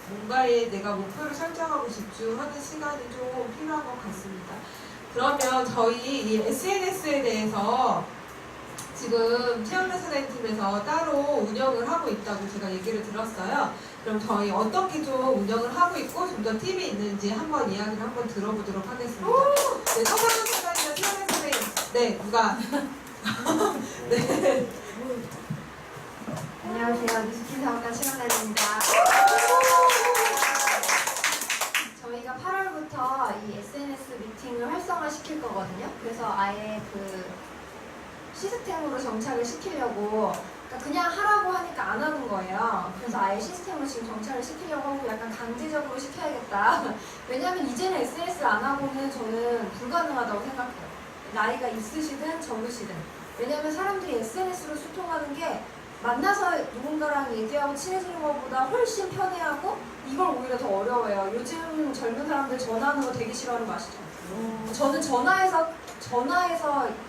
뭔가에 내가 목표를 설정하고 집중하는 시간이 좀 필요한 것 같습니다. 그러면 저희 이 SNS에 대해서 지금 최영란 사장님팀에서 따로 운영을 하고 있다고 제가 얘기를 들었어요. 그럼 저희 어떻게 좀 운영을 하고 있고 좀 더 팁이 있는지 한번 이야기를 한번 들어보도록 하겠습니다. 네, 서가람 사장님과 최영란 사장님. 네, 누가? 네. 안녕하세요. 뉴스킨 사업가 최영란입니다. 저희가 8월부터 이 SNS 미팅을 활성화 시킬 거거든요. 그래서 아예 그 시스템으로 정착을 시키려고 그냥 하라고 하니까 안 하는 거예요. 그래서 아예 시스템으로 지금 정착을 시키려고 하고 약간 강제적으로 시켜야겠다. 왜냐하면 이제는 SNS를 안 하고는 저는 불가능하다고 생각해요. 나이가 있으시든 적으시든. 왜냐하면 사람들이 SNS로 소통하는 게 만나서 누군가랑 얘기하고 친해지는 것보다 훨씬 편해하고 이걸 오히려 더 어려워요. 요즘 젊은 사람들 전화하는 거 되게 싫어하는 거 아시죠? 저는 전화해서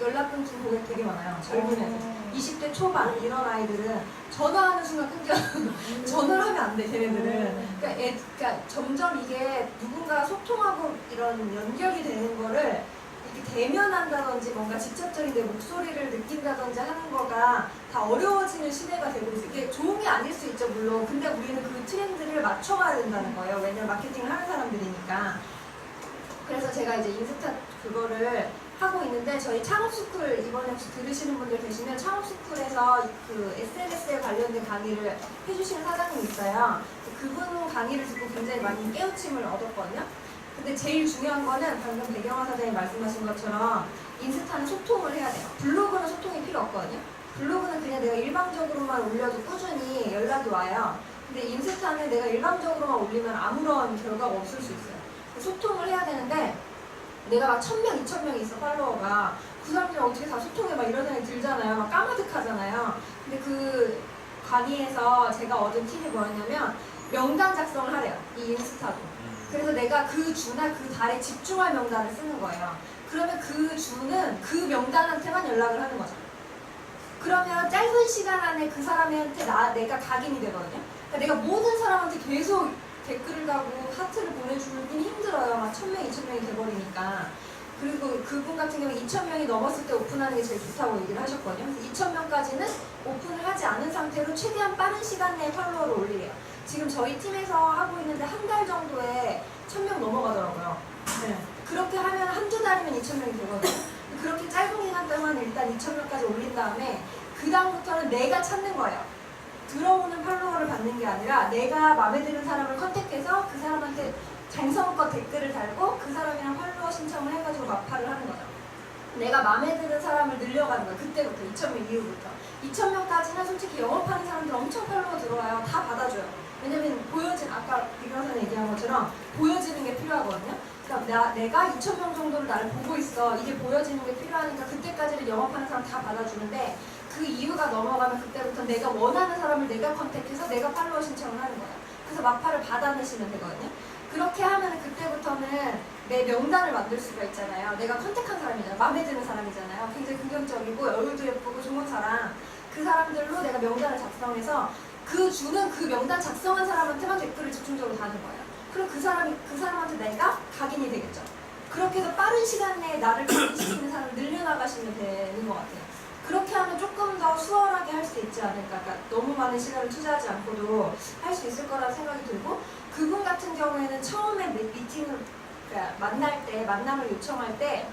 연락 끊긴 고객 되게 많아요. 젊은 애들. 20대 초반 이런 아이들은 전화하는 순간 끊겨. 전화를 하면 안 돼, 걔네들은. 그러니까 점점 이게 누군가 소통하고 이런 연결이 되는 거를 이렇게 대면한다든지 뭔가 직접적인 내 목소리를 느낀다든지 하는 거가 다 어려워지는 시대가 되고 있어요. 이게 좋은 게 아닐 수 있죠, 물론. 근데 우리는 그 트렌드를 맞춰가야 된다는 거예요. 왜냐면 마케팅을 하는 사람들이니까. 그래서 제가 이제 인스타 그거를 하고 있는데 저희 창업스쿨 이번에 혹시 들으시는 분들 계시면 창업스쿨에서 그 SNS에 관련된 강의를 해주시는 사장님이 있어요. 그분 강의를 듣고 굉장히 많이 깨우침을 얻었거든요. 근데 제일 중요한 거는 방금 배경화 사장님 말씀하신 것처럼 인스타는 소통을 해야 돼요. 블로그는 소통이 필요 없거든요. 블로그는 그냥 내가 일방적으로만 올려도 꾸준히 연락이 와요. 근데 인스타는 내가 일방적으로만 올리면 아무런 결과가 없을 수 있어요. 소통을 해야 되는데 내가 막 1000명, 2000명이 있어 팔로워가. 그 사람들이랑 어떻게 다 소통해 막 이런 생각이 들잖아요. 막 까마득하잖아요. 근데 그 강의에서 제가 얻은 팁이 뭐였냐면 명단 작성을 하래요. 이 인스타도. 그래서 내가 그 주나 그 달에 집중할 명단을 쓰는 거예요. 그러면 그 주는 그 명단한테만 연락을 하는 거죠. 그러면 짧은 시간 안에 그 사람한테 내가 각인이 되거든요. 그러니까 내가 모든 사람한테 계속 댓글을 달고 하트를 보내주긴 힘들어요. 막 1000명, 2000명이 돼버리니까. 그리고 그분 같은 경우에 2000명이 넘었을 때 오픈하는 게 제일 좋다고 얘기를 하셨거든요. 그래서 2000명까지는 오픈을 하지 않은 상태로 최대한 빠른 시간 내에 팔로워를 올리래요. 지금 저희 팀에서 하고 있는데 한 달 정도에 1000명 넘어가더라고요. 네. 그렇게 하면 한두 달이면 2000명이 되거든요. 그렇게 짧은 기간 동안 일단 2000명까지 올린 다음에 그 다음부터는 내가 찾는 거예요. 들어오는 팔로워를 받는 게 아니라 내가 마음에 드는 사람을 컨택해서 그 사람한테 정성껏 댓글을 달고 그 사람이랑 팔로워 신청을 해가지고 마파를 하는 거죠. 내가 마음에 드는 사람을 늘려가는 거예요. 그때부터 2000명 이후부터 2000명까지는 솔직히 영업하는 사람들 엄청 팔로워 들어와요. 다 받아줘요. 왜냐면 아까 이 변호사님 얘기한 것처럼 보여지는 게 필요하거든요. 그러니까 내가 2000명 정도를 나를 보고 있어. 이게 보여지는 게 필요하니까 그때까지는 영업하는 사람 다 받아주는데 그 이유가 넘어가면 그때부터 내가 원하는 사람을 내가 컨택해서 내가 팔로워 신청을 하는 거예요. 그래서 마파를 받아내시면 되거든요. 그렇게 하면 그때부터는 내 명단을 만들 수가 있잖아요. 내가 컨택한 사람이잖아요. 마음에 드는 사람이잖아요. 굉장히 긍정적이고 얼굴도 예쁘고 좋은 사람. 그 사람들로 내가 명단을 작성해서 그 주는 그 명단 작성한 사람한테만 댓글을 집중적으로 다는 거예요. 그럼 그 사람한테 내가 각인이 되겠죠. 그렇게 해서 빠른 시간 내에 나를 각인시키는 사람을 늘려나가시면 되는 것 같아요. 그렇게 하면 조금 더 수월하게 할 수 있지 않을까. 그러니까 너무 많은 시간을 투자하지 않고도 할 수 있을 거라는 생각이 들고 그분 같은 경우에는 처음에 미팅을 그러니까 만남을 요청할 때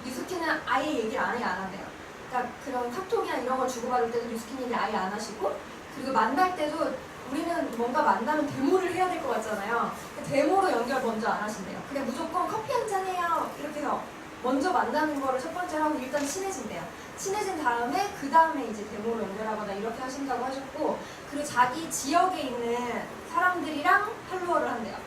뉴스킨은 아예 얘기를 안 한대요. 그러니까 그런 카톡이나 이런 걸 주고받을 때도 뉴스킨 얘기 아예 안 하시고 그리고 만날 때도 우리는 뭔가 만나면 데모를 해야 될 것 같잖아요. 데모로 연결 먼저 안 하신대요. 그냥 무조건 커피 한잔 해요. 이렇게 해서 먼저 만나는 거를 첫 번째로 하고 일단 친해진대요. 친해진 다음에 그 다음에 이제 데모로 연결하거나 이렇게 하신다고 하셨고 그리고 자기 지역에 있는 사람들이랑 팔로워를 한대요.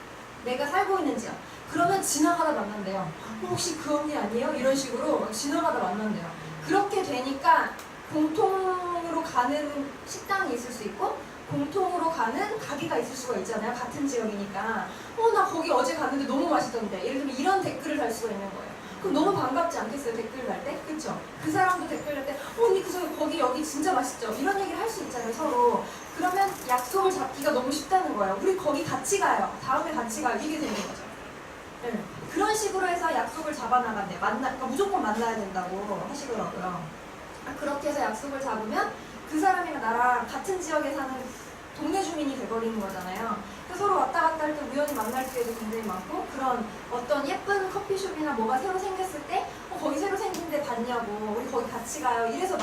내가 살고 있는 지역. 그러면 지나가다 만난대요. 혹시 그 언니 아니에요? 이런 식으로 지나가다 만난대요. 그렇게 되니까 공통으로 가는 식당이 있을 수 있고 공통으로 가는 가게가 있을 수가 있잖아요. 같은 지역이니까. 나 거기 어제 갔는데 너무 맛있던데. 예를 들면 이런 댓글을 달 수가 있는 거예요. 그럼 너무 반갑지 않겠어요? 댓글 달 때? 그쵸? 그 사람도 댓글 달 때 언니 거기 여기 진짜 맛있죠? 이런 얘기를 할 수 있잖아요. 서로. 그러면 약속을 잡기가 너무 쉽다는 거예요. 우리 거기 같이 가요. 다음에 같이 가요. 이게 되는 거죠. 네. 그런 식으로 해서 약속을 잡아나간대. 그러니까 무조건 만나야 된다고 하시더라고요. 그렇게 해서 약속을 잡으면 그 사람이랑 나랑 같은 지역에 사는 동네 주민이 돼버리는 거잖아요. 그래서 서로 왔다 갔다 할 때 우연히 만날 기회도 굉장히 많고 그런 어떤 예쁜 커피숍이나 뭐가 새로 생겼을 때 거기 새로 생긴데 봤냐고 우리 거기 같이 가요 이래서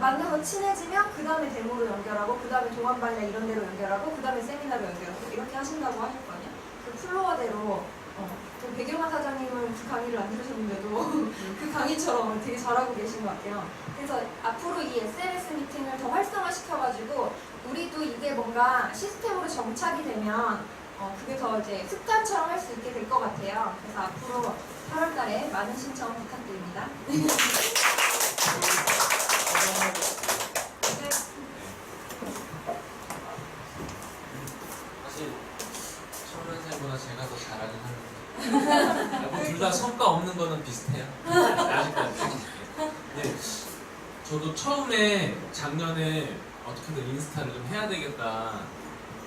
만나서 친해지면 그 다음에 데모로 연결하고 그 다음에 동안발레 이런 데로 연결하고 그 다음에 세미나로 연결하고 이렇게 하신다고 하셨거든요. 그 플로어대로 그 배경환 사장님은 그 강의를 안 들으셨는데도 그 강의처럼 되게 잘하고 계신 것 같아요. 그래서 앞으로 이 SNS 미팅을 더 활성화시켜가지고 우리도 이게 뭔가 시스템으로 정착이 되면 그게 더 이제 습관처럼 할 수 있게 될 것 같아요. 그래서 앞으로 8월달에 많은 신청 부탁드립니다. 사실 초년생보다 제가 더 잘하긴 하는데 둘 다 성과 없는 거는 비슷해요. 아직까지. 네, 저도 처음에 작년에 어떻게든 인스타를 좀 해야 되겠다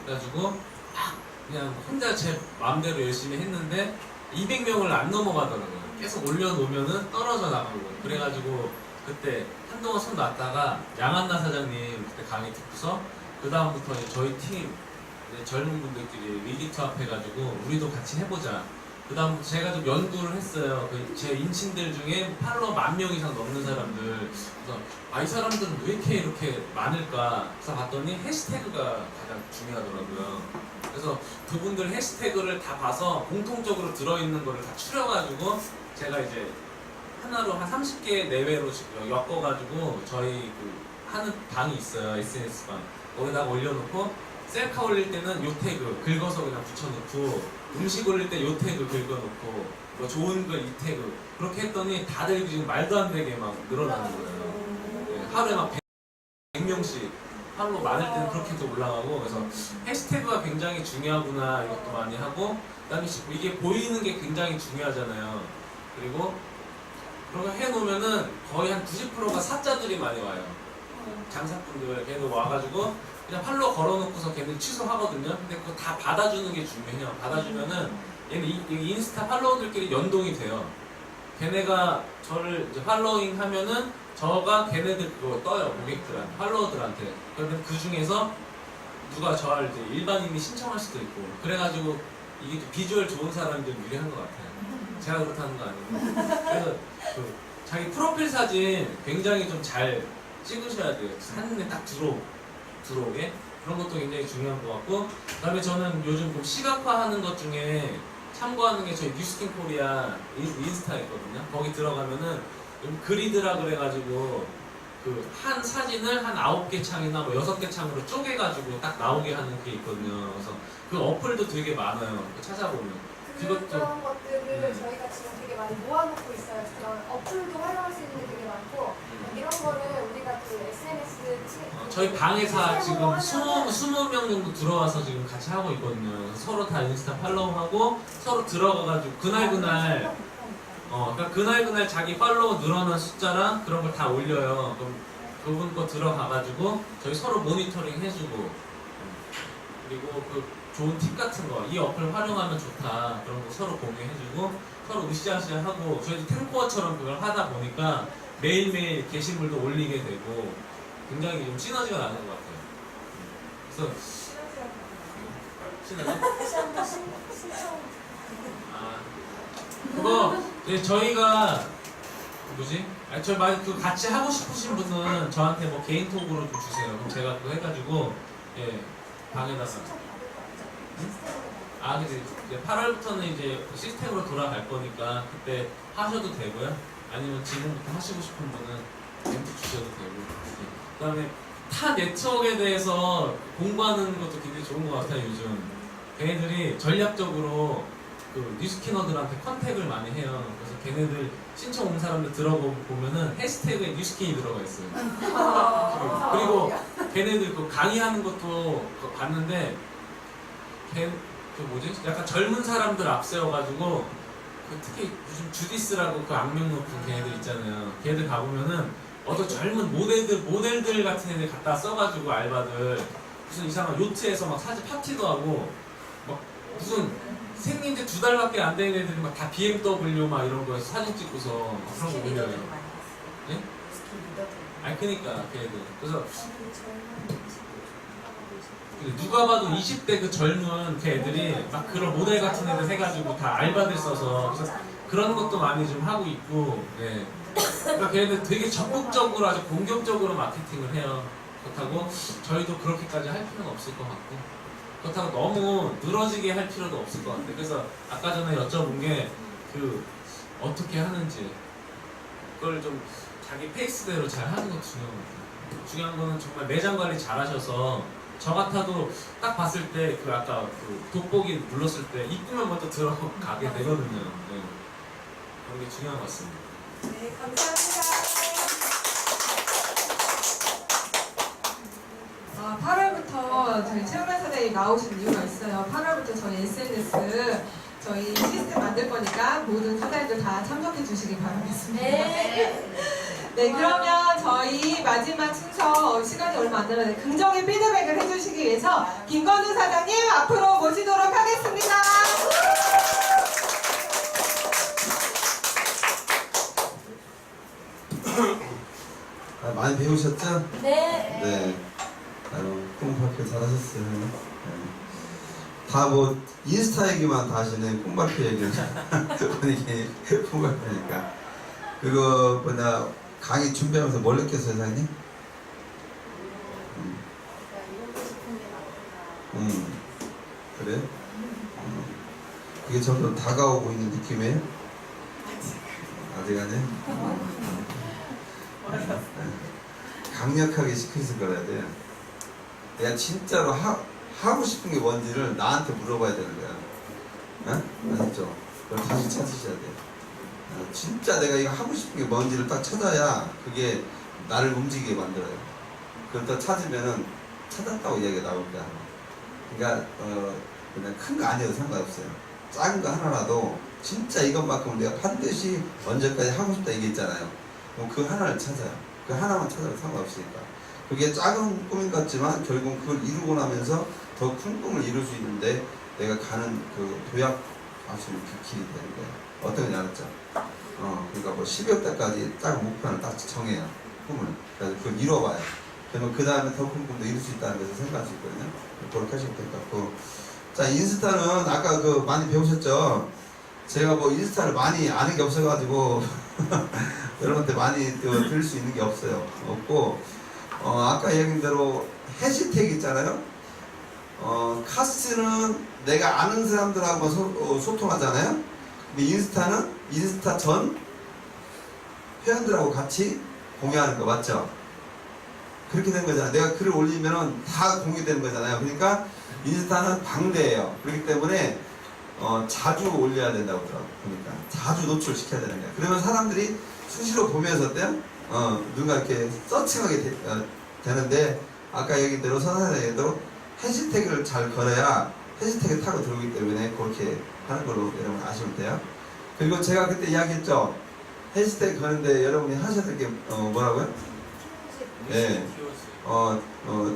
그래가지고 그냥 혼자 제 마음대로 열심히 했는데 200명을 안 넘어가더라고요. 계속 올려놓으면은 떨어져 나가고 그래가지고 그때 한동안 손 놨다가 양한나 사장님 그때 강의 듣고서 그 다음부터 저희 팀 젊은 분들끼리 위기투합 해가지고 우리도 같이 해보자. 그 다음 제가 좀 연구를 했어요. 제 인친들 중에 팔로워 10,000명 이상 넘는 사람들. 그래서 이 사람들은 왜 이렇게 많을까? 그래서 봤더니 해시태그가 가장 중요하더라고요. 그래서 그분들 해시태그를 다 봐서 공통적으로 들어있는 거를 다 추려가지고 제가 이제 하나로 한 30개 내외로 엮어가지고 저희 하는 방이 있어요. SNS 방. 거기다가 올려놓고 셀카 올릴 때는 요 태그 긁어서 그냥 붙여놓고 음식 올릴 때 요 태그 긁어놓고 뭐 좋은 거 이태그 그렇게 했더니 다들 지금 말도 안 되게 막 늘어나는 거예요. 예, 하루에 막 100명씩 팔로우 많을 때는 그렇게도 올라가고 그래서 해시태그가 굉장히 중요하구나 이것도 많이 하고 그다음에 이게 보이는 게 굉장히 중요하잖아요. 그리고 그런 거 해놓으면은 거의 한 90%가 사자들이 많이 와요. 장사꾼들 걔들 와가지고 그냥 팔로우 걸어놓고서 걔들 취소하거든요. 근데 그거 다 받아주는 게 중요해요. 받아주면은 얘는 이 인스타 팔로워들끼리 연동이 돼요. 걔네가 저를 이제 팔로잉 하면은 저가 걔네들 그거 떠요. 고객들한테, 팔로워들한테. 그러면 그 중에서 누가 저를 이제 일반인이 신청할 수도 있고. 그래가지고 이게 좀 비주얼 좋은 사람들 유리한 것 같아요. 제가 그렇다는 거 아니고. 그래서 그 자기 프로필 사진 굉장히 좀 잘 찍으셔야 돼요. 사진에 딱 들어오게. 그런 것도 굉장히 중요한 것 같고. 그 다음에 저는 요즘 좀 시각화하는 것 중에 참고하는 게 저희 뉴스킨 코리아 인스타 있거든요. 거기 들어가면은 그리드라 그래가지고 그 한 사진을 한 9개 창이나 뭐 6개 창으로 쪼개가지고 딱 나오게 하는 게 있거든요. 그래서 그 어플도 되게 많아요. 찾아보면. 그런 그것도 것들을 저희가 지금 되게 많이 모아놓고 있어요. 그런 어플도 활용할 수 있는 게 되게 많고 이런 거를 우리가 그 SNS 저희 방에서 지금 하면은 20명 정도 들어와서 지금 같이 하고 있거든요. 그래서 서로 다 인스타 팔로우하고 서로 들어가가지고 그날 그러니까 그날 자기 팔로워 늘어난 숫자랑 그런 걸 다 올려요. 그럼 그분 거 들어가가지고 저희 서로 모니터링 해주고 그리고 그 좋은 팁 같은 거 이 어플 활용하면 좋다 그런 거 서로 공유해주고 서로 으쌰으쌰하고 저희도 템코어처럼 그걸 하다 보니까 매일매일 게시물도 올리게 되고 굉장히 좀 시너지가 나는 것 같아요. 그래서 시너지? 그거 저희가 뭐지? 저 만약 그 같이 하고 싶으신 분은 저한테 뭐 개인톡으로 좀 주세요. 그럼 제가 그거 해가지고 방에다가 근데 이제 8월부터는 이제 시스템으로 돌아갈 거니까 그때 하셔도 되고요. 아니면 지금부터 하시고 싶은 분은 멘트 주셔도 되고. 그다음에 타 네트워크에 대해서 공부하는 것도 굉장히 좋은 것 같아요. 요즘 걔네들이 전략적으로 그 뉴스키너들한테 컨택을 많이 해요. 그래서 걔네들 신청 온 사람들 들어보면은 해시태그에 뉴스킨이 들어가 있어요. 그리고 걔네들 그 강의하는 것도 봤는데 그 뭐지? 약간 젊은 사람들 앞세워가지고 그 특히 요즘 주디스라고 그 악명 높은 걔네들 있잖아요. 걔네들 가보면은 어떤 젊은 모델들 같은 애들 갖다 써가지고 알바들 무슨 이상한 요트에서 막 사진 파티도 하고 막 무슨 생긴 지 2달밖에 안 된 애들이 막 다 BMW 막 이런 거에서 사진 찍고서 막 그런 거 올려요. 예? 아니 그니까 걔네들 그래서 누가 봐도 20대 그 젊은 그 애들이 막 그런 모델 같은 애들 해가지고 다 알바들 써서 그래서 그런 것도 많이 좀 하고 있고 그러니까 걔네들 되게 적극적으로 아주 공격적으로 마케팅을 해요. 그렇다고 저희도 그렇게까지 할 필요는 없을 것 같고 그렇다고 너무 늘어지게 할 필요도 없을 것 같아요. 그래서 아까 전에 여쭤본 게 그 어떻게 하는지 그걸 좀 자기 페이스대로 잘 하는 것도 중요한 것 같아요. 중요한 거는 정말 매장 관리 잘 하셔서 저 같아도 딱 봤을 때 그 아까 그 돋보기 눌렀을 때 이쁘면 먼저 들어가게 되거든요. 그런 게 중요한 것 같습니다. 네, 감사합니다. 8월부터 저희 최우란 사장님 나오신 이유가 있어요. 8월부터 저희 SNS 저희 시스템 만들 거니까 모든 사장님들 다 참석해 주시기 바라겠습니다. 네, 그러면 저희 마지막 순서 시간이 얼마 안 남았는데 긍정의 피드백을 해주시기 위해서 김건우 사장님 앞으로 모시도록 하겠습니다. 많이 배우셨죠? 네. 네. 콩밥표 잘하셨어요. 네. 다 뭐 인스타 얘기만 다 하시네. 콩밥표 얘기를 분위기 콩밥표니까. 그거 뭐냐 강의 준비하면서 뭘 느꼈어요, 사장님? 그래? 그게 점점 다가오고 있는 느낌이에요? 아직 아니에요? 강력하게 시켜서 그래야 돼. 내가 진짜로 하고 싶은 게 뭔지를 나한테 물어봐야 되는 거야. 어? 아셨죠? 그걸 다시 찾으셔야 돼요. 진짜 내가 이거 하고 싶은 게 뭔지를 딱 찾아야 그게 나를 움직이게 만들어요. 그걸 또 찾으면은 찾았다고 이야기가 나올 거야. 그러니까 그냥 큰 거 아니어도 상관없어요. 작은 거 하나라도 진짜 이것만큼은 내가 반드시 언제까지 하고 싶다 이게 있잖아요. 그 하나를 찾아요. 그 하나만 찾아도 상관없으니까. 그게 작은 꿈인 것 같지만 결국 그걸 이루고 나면서 더 큰 꿈을 이룰 수 있는데 내가 가는 그 도약 아주 그 길이 되는 거예요. 어떤 건지 알았죠? 그러니까 뭐 10여 달까지 작은 목표를 딱 정해요. 꿈을. 그래서 그걸 이뤄봐요. 그러면 그 다음에 더 큰 꿈도 이룰 수 있다는 것을 생각할 수 있거든요. 그렇게 하시면 될 것 같고. 자, 인스타는 아까 그 많이 배우셨죠? 제가 뭐 인스타를 많이 아는 게 없어가지고 여러분한테 많이 들을 수 있는 게 없어요. 없고, 아까 얘기한 대로 해시태그 있잖아요. 카스는 내가 아는 사람들하고 소통하잖아요. 근데 인스타는 인스타 전 회원들하고 같이 공유하는 거 맞죠? 그렇게 된 거잖아요. 내가 글을 올리면은 다 공유되는 거잖아요. 그러니까 인스타는 방대예요. 그렇기 때문에 자주 올려야 된다고 그러더라고요. 그러니까 자주 노출시켜야 되는 거예요. 그러면 사람들이 수시로 보면서 어때요? 누가 이렇게 서칭하게 되는데 아까 얘기한 대로 선생님 얘기한 대로 해시태그를 잘 걸어야 해시태그 타고 들어오기 때문에 그렇게 하는 걸로 여러분 아시면 돼요. 그리고 제가 그때 이야기했죠. 해시태그 거는데 여러분이 하셔야 될 게 뭐라고요? 네.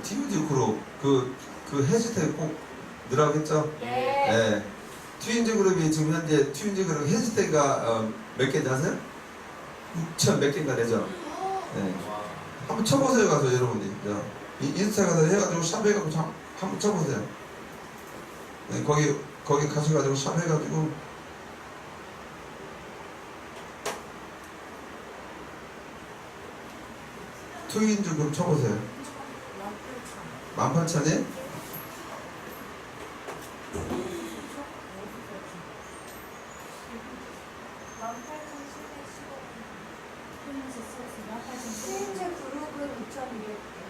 TUG 그룹 그 해시태그 꼭 넣으라고 했죠? 네. 트윈즈 그룹이 지금 현재 트윈즈 그룹 해시태그가 몇 개인지 아세요? 6천 몇 개인가 되죠? 네. 한번 쳐보세요 가서 여러분이 인스타 가서 해가지고 샵 해가지고 한번 쳐보세요. 네, 거기 가셔가지고 샵 해가지고 트윈즈 그룹 쳐보세요. 18,000이?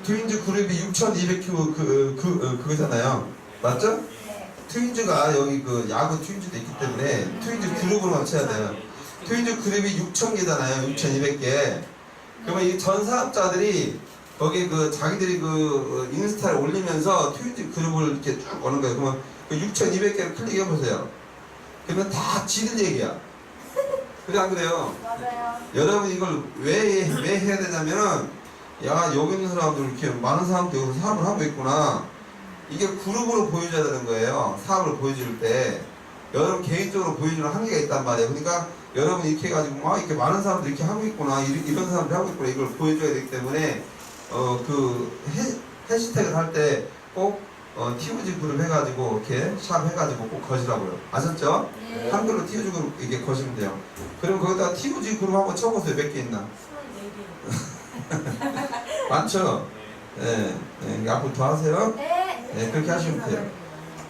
트윈즈 그룹이 6,200큐 그거잖아요. 맞죠? 네. 트윈즈가 여기 그 야구 트윈즈도 있기 때문에 트윈즈 그룹으로만 쳐야 돼요. 트윈즈 그룹이 6,000개잖아요. 6,200개. 그러면 이 전 사업자들이 거기 그 자기들이 그 인스타를 올리면서 트윈즈 그룹을 이렇게 쭉 오는 거예요. 그러면 그 6,200개를 클릭해 보세요. 그러면 다 지들 얘기야. 그래 안 그래요? 맞아요. 여러분 이걸 왜 해야 되냐면은 야 여기 있는 사람들 이렇게 많은 사람들이 여기서 사업을 하고 있구나. 이게 그룹으로 보여줘야 되는 거예요. 사업을 보여줄 때 여러분 개인적으로 보여주는 한계가 있단 말이에요. 그러니까 여러분 이렇게 해가지고 막 이렇게 많은 사람들이 이렇게 하고 있구나, 이런 사람들이 하고 있구나, 이걸 보여줘야 되기 때문에 그 해시태그를 할 때 꼭 TUG 그룹 해가지고 이렇게 샵 해가지고 꼭 거시라고요. 아셨죠? 네. 한글로 TUG 그룹 이게 거시면 돼요. 그럼 거기다가 TUG 그룹 한번 쳐보세요. 몇 개 있나? 24개. 많죠? 네. 네. 앞으로 더 하세요. 네. 네, 그렇게 하시면 돼요.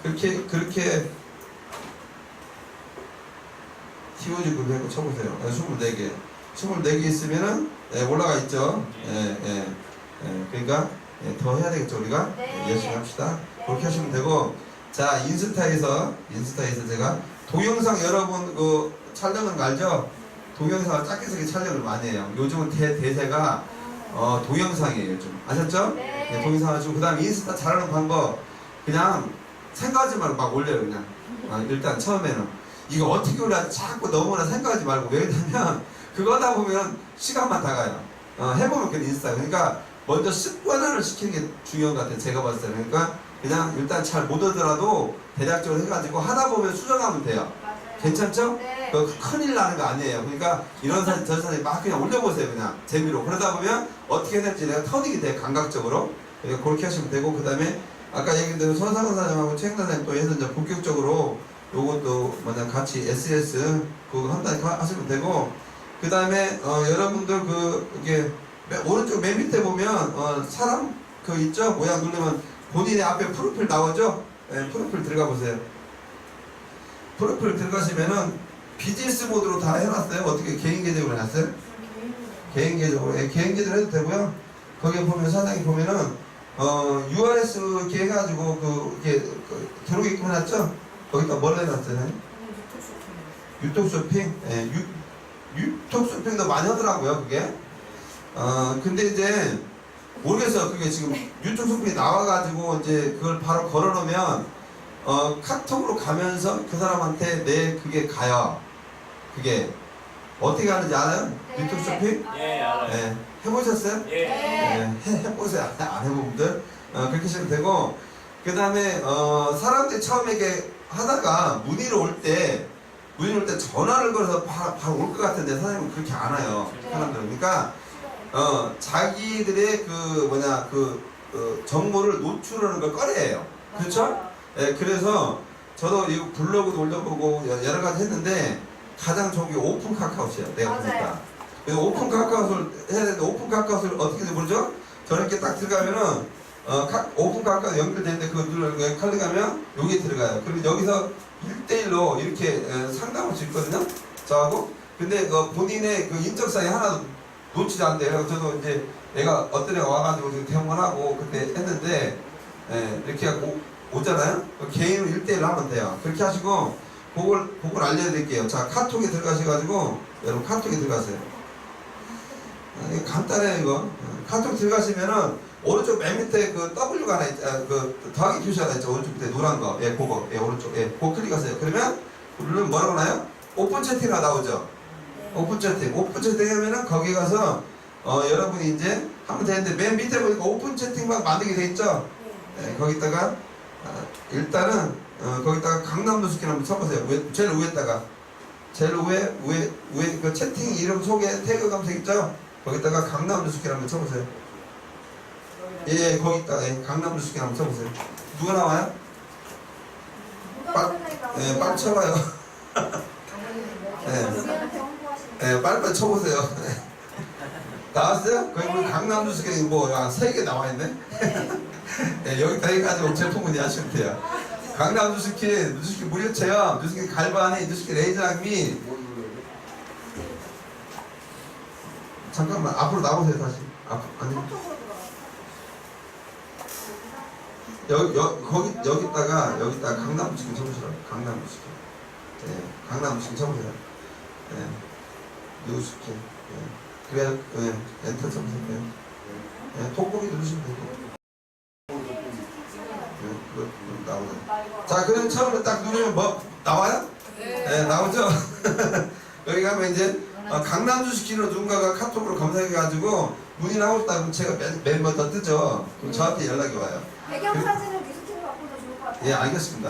그렇게 TUG 그룹 해고 쳐보세요. 24개. 24개 있으면은 올라가 있죠. 그러니까 더 해야 되겠죠 우리가. 네. 열심히 합시다. 네. 그렇게 하시면 되고, 자 인스타에서 제가 동영상 여러분 그 촬영은 거 알죠? 동영상을 짧게 쓰게 촬영을 많이 해요. 요즘은 대세가 동영상이에요. 요즘 아셨죠? 네. 동영상 하시고 그 다음에 인스타 잘하는 방법 그냥 생각하지 말고 막 올려요. 그냥 일단 처음에는 이거 어떻게 올려야 자꾸 너무나 생각하지 말고, 왜냐면 그거 하다 보면 시간만 다 가요. 해보면 그냥 인스타. 그러니까 먼저 습관화를 시키는 게 중요한 것 같아요. 제가 봤을 때. 그러니까 그냥 일단 잘 못하더라도 대략적으로 해가지고 하다 보면 수정하면 돼요. 맞아요. 괜찮죠? 네. 큰일 나는 거 아니에요. 그러니까 이런 사진 저런 사진 막 그냥 올려보세요. 그냥 재미로. 그러다 보면 어떻게 될지 내가 터득이 돼, 감각적으로. 그러니까 그렇게 하시면 되고, 그 다음에 아까 얘기한 대로 손상원 사장님하고 최행 사장님 또 해서 이제 본격적으로 요것도 뭐냐 같이 SS 그거 한다니까 하시면 되고, 그 다음에 여러분들 이게 오른쪽 맨 밑에 보면 사람 그 있죠? 모양 누르면 본인의 앞에 프로필 나오죠? 네, 프로필 들어가 보세요. 프로필 들어가시면은 비즈니스 모드로 다 해놨어요. 어떻게 개인 계정으로 해놨어요? 개인 계정으로. 개인 계정 해도 되고요. 거기에 보면 사장이 보면은 URS 이렇게 해가지고 이렇게 들어오게끔 해놨죠? 거기다 뭘 해놨어요? 유통 쇼핑? 예, 유통 쇼핑도 많이 하더라고요, 그게. 근데 이제 모르겠어요. 그게 지금 유통 쇼핑이 나와가지고 이제 그걸 바로 걸어놓으면 카톡으로 가면서 그 사람한테 그게 가요. 그게 어떻게 가는지 알아요? 네. 유통 쇼핑? 예, 알아요. 예, 해보셨어요? 예. 네. 해보세요. 안 해본 분들 그렇게 하시면 되고, 그 다음에 사람들이 처음에 이게 하다가 문의로 올 때 전화를 걸어서 바로 올 것 같은데 사장님은 그렇게 안 와요. 네. 사람들은. 그러니까 자기들의 정보를 노출하는 걸 꺼려해요. 그렇죠? 예, 그래서 저도 이 블로그도 올려보고 여러 가지 했는데 가장 좋은 게 오픈 카카오트예요. 내가 맞아요. 보니까. 그래서 오픈 카카오트를 해야 되는데 오픈 카카오트를 어떻게 모르죠? 저렇게 딱 들어가면은 오픈 카카오 연결되는데 그거 클릭하면 여기 들어가요. 그리고 여기서 1대1로 이렇게 상담할 수 있거든요. 저하고. 근데 본인의 인적사항이 하나도 놓치지 않대요. 그래서 저도 이제 애가 어떤 애가 와가지고 지금 대응하고 그때 했는데 이렇게 오잖아요. 개인으로 1대1로 하면 돼요. 그렇게 하시고 그걸 알려드릴게요. 자, 카톡에 들어가셔가지고 여러분 카톡에 들어가세요. 이게 간단해요, 이거. 카톡 들어가시면은 오른쪽 맨 밑에 W가 하나 더하기 표시 하나 있죠. 오른쪽 밑에 노란 거. 예, 그거. 예, 오른쪽. 예, 그거 클릭하세요. 그러면 누르면 뭐라고 나요? 오픈 채팅가 나오죠. 오픈 채팅. 오픈 채팅 하면은 거기 가서 여러분이 이제 하면 되는데 맨 밑에 보니까 오픈 채팅방 만들게 돼 있죠. 예, 거기다가 일단은 거기다가 강남 노숙인 한번 쳐보세요. 제일 위에다가 위에 그 채팅 이름 속에 태그 검색 있죠? 거기다가 강남 노숙인 한번 쳐보세요. 예, 거기다가 강남 노숙인 한번 쳐보세요. 누가 나와요? 빨리 쳐봐요. 빨리 쳐보세요. 나왔어요? 거기 보면 강남 노숙인이 한 3개 나와있네? 여기다 해가지고 제품 문의하시면 돼요. 강남 누스킨 무료 체험, 누스킨 갈바니, 누스킨 레이저 낭비. 잠깐만 앞으로 나오세요 다시. 아니. 여기다가 강남 누스킨 쳐보시라고. 강남 누스킨. 네, 강남 누스킨 쳐보세요. 네, 누스킨. 네. 그래야 엔터 쳐보세요. 네, 톡보기 누르시면 되고. 나오네. 자, 그럼 처음에 딱 누르면 뭐 나와요? 네, 나오죠? 여기 가면 이제 강남 주식기로 누군가가 카톡으로 검색해가지고 문의를 하고 싶다 그러면 제가 맨 먼저 뜨죠. 그럼 저한테 연락이 와요. 배경사진을 뮤직으로 바꿔도 좋을 것 같아요. 예, 알겠습니다.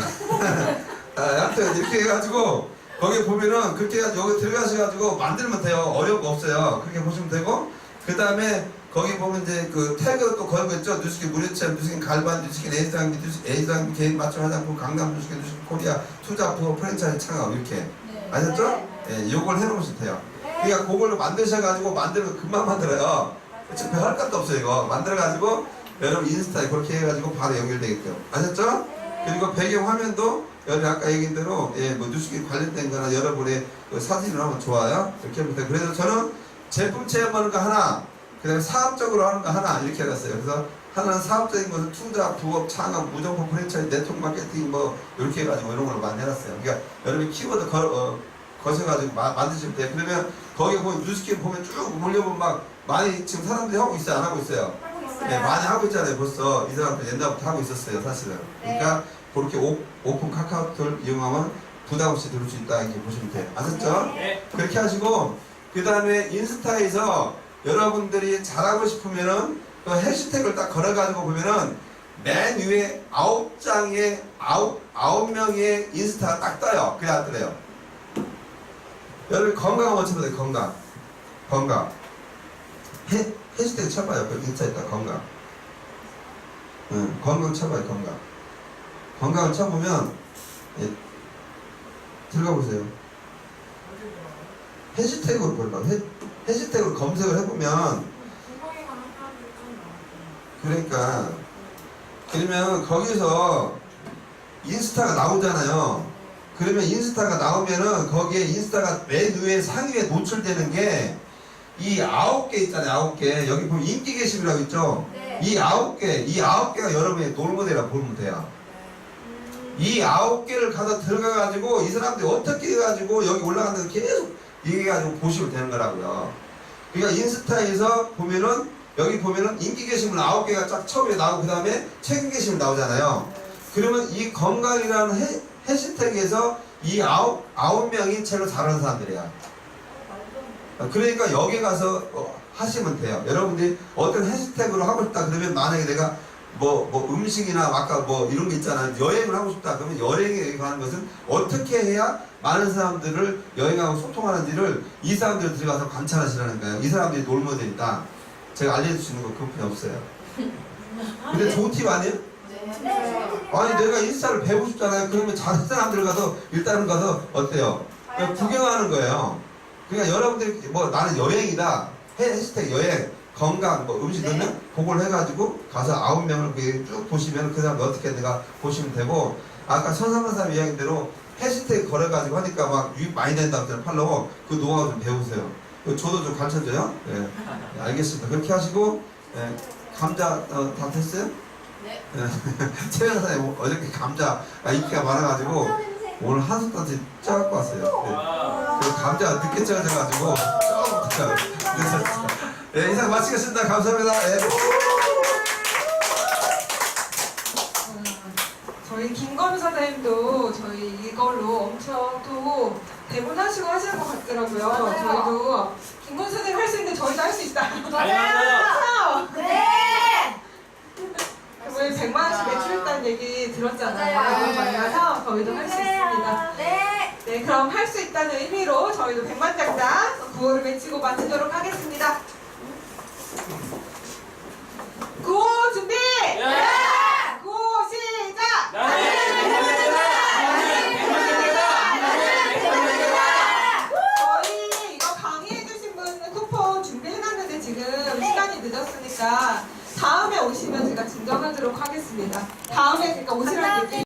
하여튼 이렇게 해가지고 거기 보면은 그렇게 해가지고 여기 들어가셔가지고 만들면 돼요. 어려운 거 없어요. 그렇게 보시면 되고, 그 다음에 거기 보면 이제 태그 또 걸고 있죠. 누스킨 무료체험, 누스킨 갈반, 누스킨 A장비 개인 맞춤 화장품, 강남 누스킨, 누스킨 코리아, 투자 부업 프랜차이즈 창업 이렇게. 아셨죠? 예, 요걸 해놓으시면 돼요. 그러니까 그걸로 만드셔가지고 만들면 금방 만들어요. 지금 할 것도 없어요. 이거 만들어가지고 여러분 인스타에 그렇게 해가지고 바로 연결되겠죠. 아셨죠? 그리고 배경 화면도 여기 아까 얘기한 대로 누스킨 관련된 거나 여러분의 사진을 하면 좋아요. 이렇게 하면 돼요. 그래서 저는 제품 체험하는 거 하나, 그 다음에 사업적으로 하는 거 하나 이렇게 해놨어요. 그래서 하나는 사업적인 것은 투자, 부업, 창업, 무정품 프랜차이즈, 네트워크 마케팅 이렇게 해가지고 이런 걸로 많이 해놨어요. 그러니까 여러분이 키워드 거셔가지고 만드시면 돼요. 그러면 거기 보면 뉴스킨 보면 쭉 몰려보면 많이 지금 사람들이 하고 있어요? 안 하고 있어요? 하고 있어요. 네, 많이 하고 있잖아요. 벌써 이 사람들 옛날부터 하고 있었어요. 사실은. 그러니까 그렇게 오픈 카카오톡을 이용하면 부담 없이 들을 수 있다 이렇게 보시면 돼요. 아셨죠? 네. 그렇게 하시고, 그 다음에 인스타에서 여러분들이 잘하고 싶으면은 그 해시태그를 딱 걸어가지고 보면은 맨 위에 9장에 9명의 인스타가 딱 떠요. 그게 안 뜨래요. 여러분 건강 한번 쳐보세요. 건강. 해시태그 쳐봐요. 그 인스타에다 건강. 건강 쳐봐요. 건강을 쳐보면 들어가 보세요. 해시태그로 보려고 해시태그로 검색을 해보면 그러면 거기서 인스타가 나오잖아요. 그러면 인스타가 나오면은 거기에 인스타가 맨 위에 상위에 노출되는 게 이 9개 있잖아요. 9개. 여기 보면 인기 게시물이라고 있죠. 네. 이 9개가 여러분의 롤모델이라고 보면 돼요. 이 9개를 가서 들어가가지고 이 사람들이 어떻게 해가지고 여기 올라갔는지 계속 얘기해가지고 보시면 되는 거라고요. 그러니까 인스타에서 보면은 여기 보면은 인기 게시물 9개가 쫙 처음에 나오고 그 다음에 최근 게시물 나오잖아요. 그러면 이 건강이라는 해시태그에서 이 9명이 제일 잘하는 사람들이야. 그러니까 여기 가서 하시면 돼요. 여러분들이 어떤 해시태그로 하고 싶다 그러면 만약에 내가 뭐 음식이나 아까 뭐 이런 게 있잖아요. 여행을 하고 싶다 그러면 여행에 관한 것은 어떻게 해야 많은 사람들을 여행하고 소통하는지를 이 사람들 들어가서 관찰하시라는 거예요. 이 사람들이 롤모델이다. 제가 알려줄 수 있는 거 그것뿐이 없어요. 근데 좋은 팁 아니에요? 아니 내가 인스타를 배우고 싶잖아요. 그러면 다른 사람들 가서 일단은 가서 어때요? 그냥 구경하는 거예요. 그러니까 여러분들이 뭐 나는 여행이다. 해시태그 여행, 건강, 뭐 음식 넣으면 그걸 해가지고 가서 9명을 쭉 보시면 그 사람 어떻게 내가 보시면 되고 아까 천상만사님 이야기대로 해시태그 걸어가지고 하니까 막 유입 많이 된다고 했잖아요. 팔로워. 그 노하우 좀 배우세요. 저도 좀 가르쳐줘요. 예. 네, 알겠습니다. 그렇게 하시고 예. 감자 다 됐어요? 네. 최연사님 어저께 감자 인기가 많아가지고 오늘 한 숟가락씩 짜갖고 왔어요. 네. 그리고 감자가 늦게 쪄져가지고 조금 늦었어요. 네, 인사 마치겠습니다. 감사합니다. 네. 저희 김건우 사장님도 저희 이걸로 엄청 또 대본하시고 하시는 것 같더라고요. 맞아요. 저희도 김건우 사장님 할 수 있는데 저희도 할 수 있다. 맞아요. 네. 저희 100만 원씩 매출했다는 얘기 들었잖아요. 맞아요. 이걸 만나서 저희도 할 수 있습니다. 네. 네, 그럼 할 수 있다는 의미로 저희도 100만 장당 구호를 외치고 마치도록 하겠습니다. 구호 준비! 네. 구호 시작! 저희 이거 강의해주신 분 쿠폰 준비해놨는데 지금 시간이 늦었으니까 다음에 오시면 제가 증정하도록 하겠습니다. 다음에 그러니까 오시라는 얘기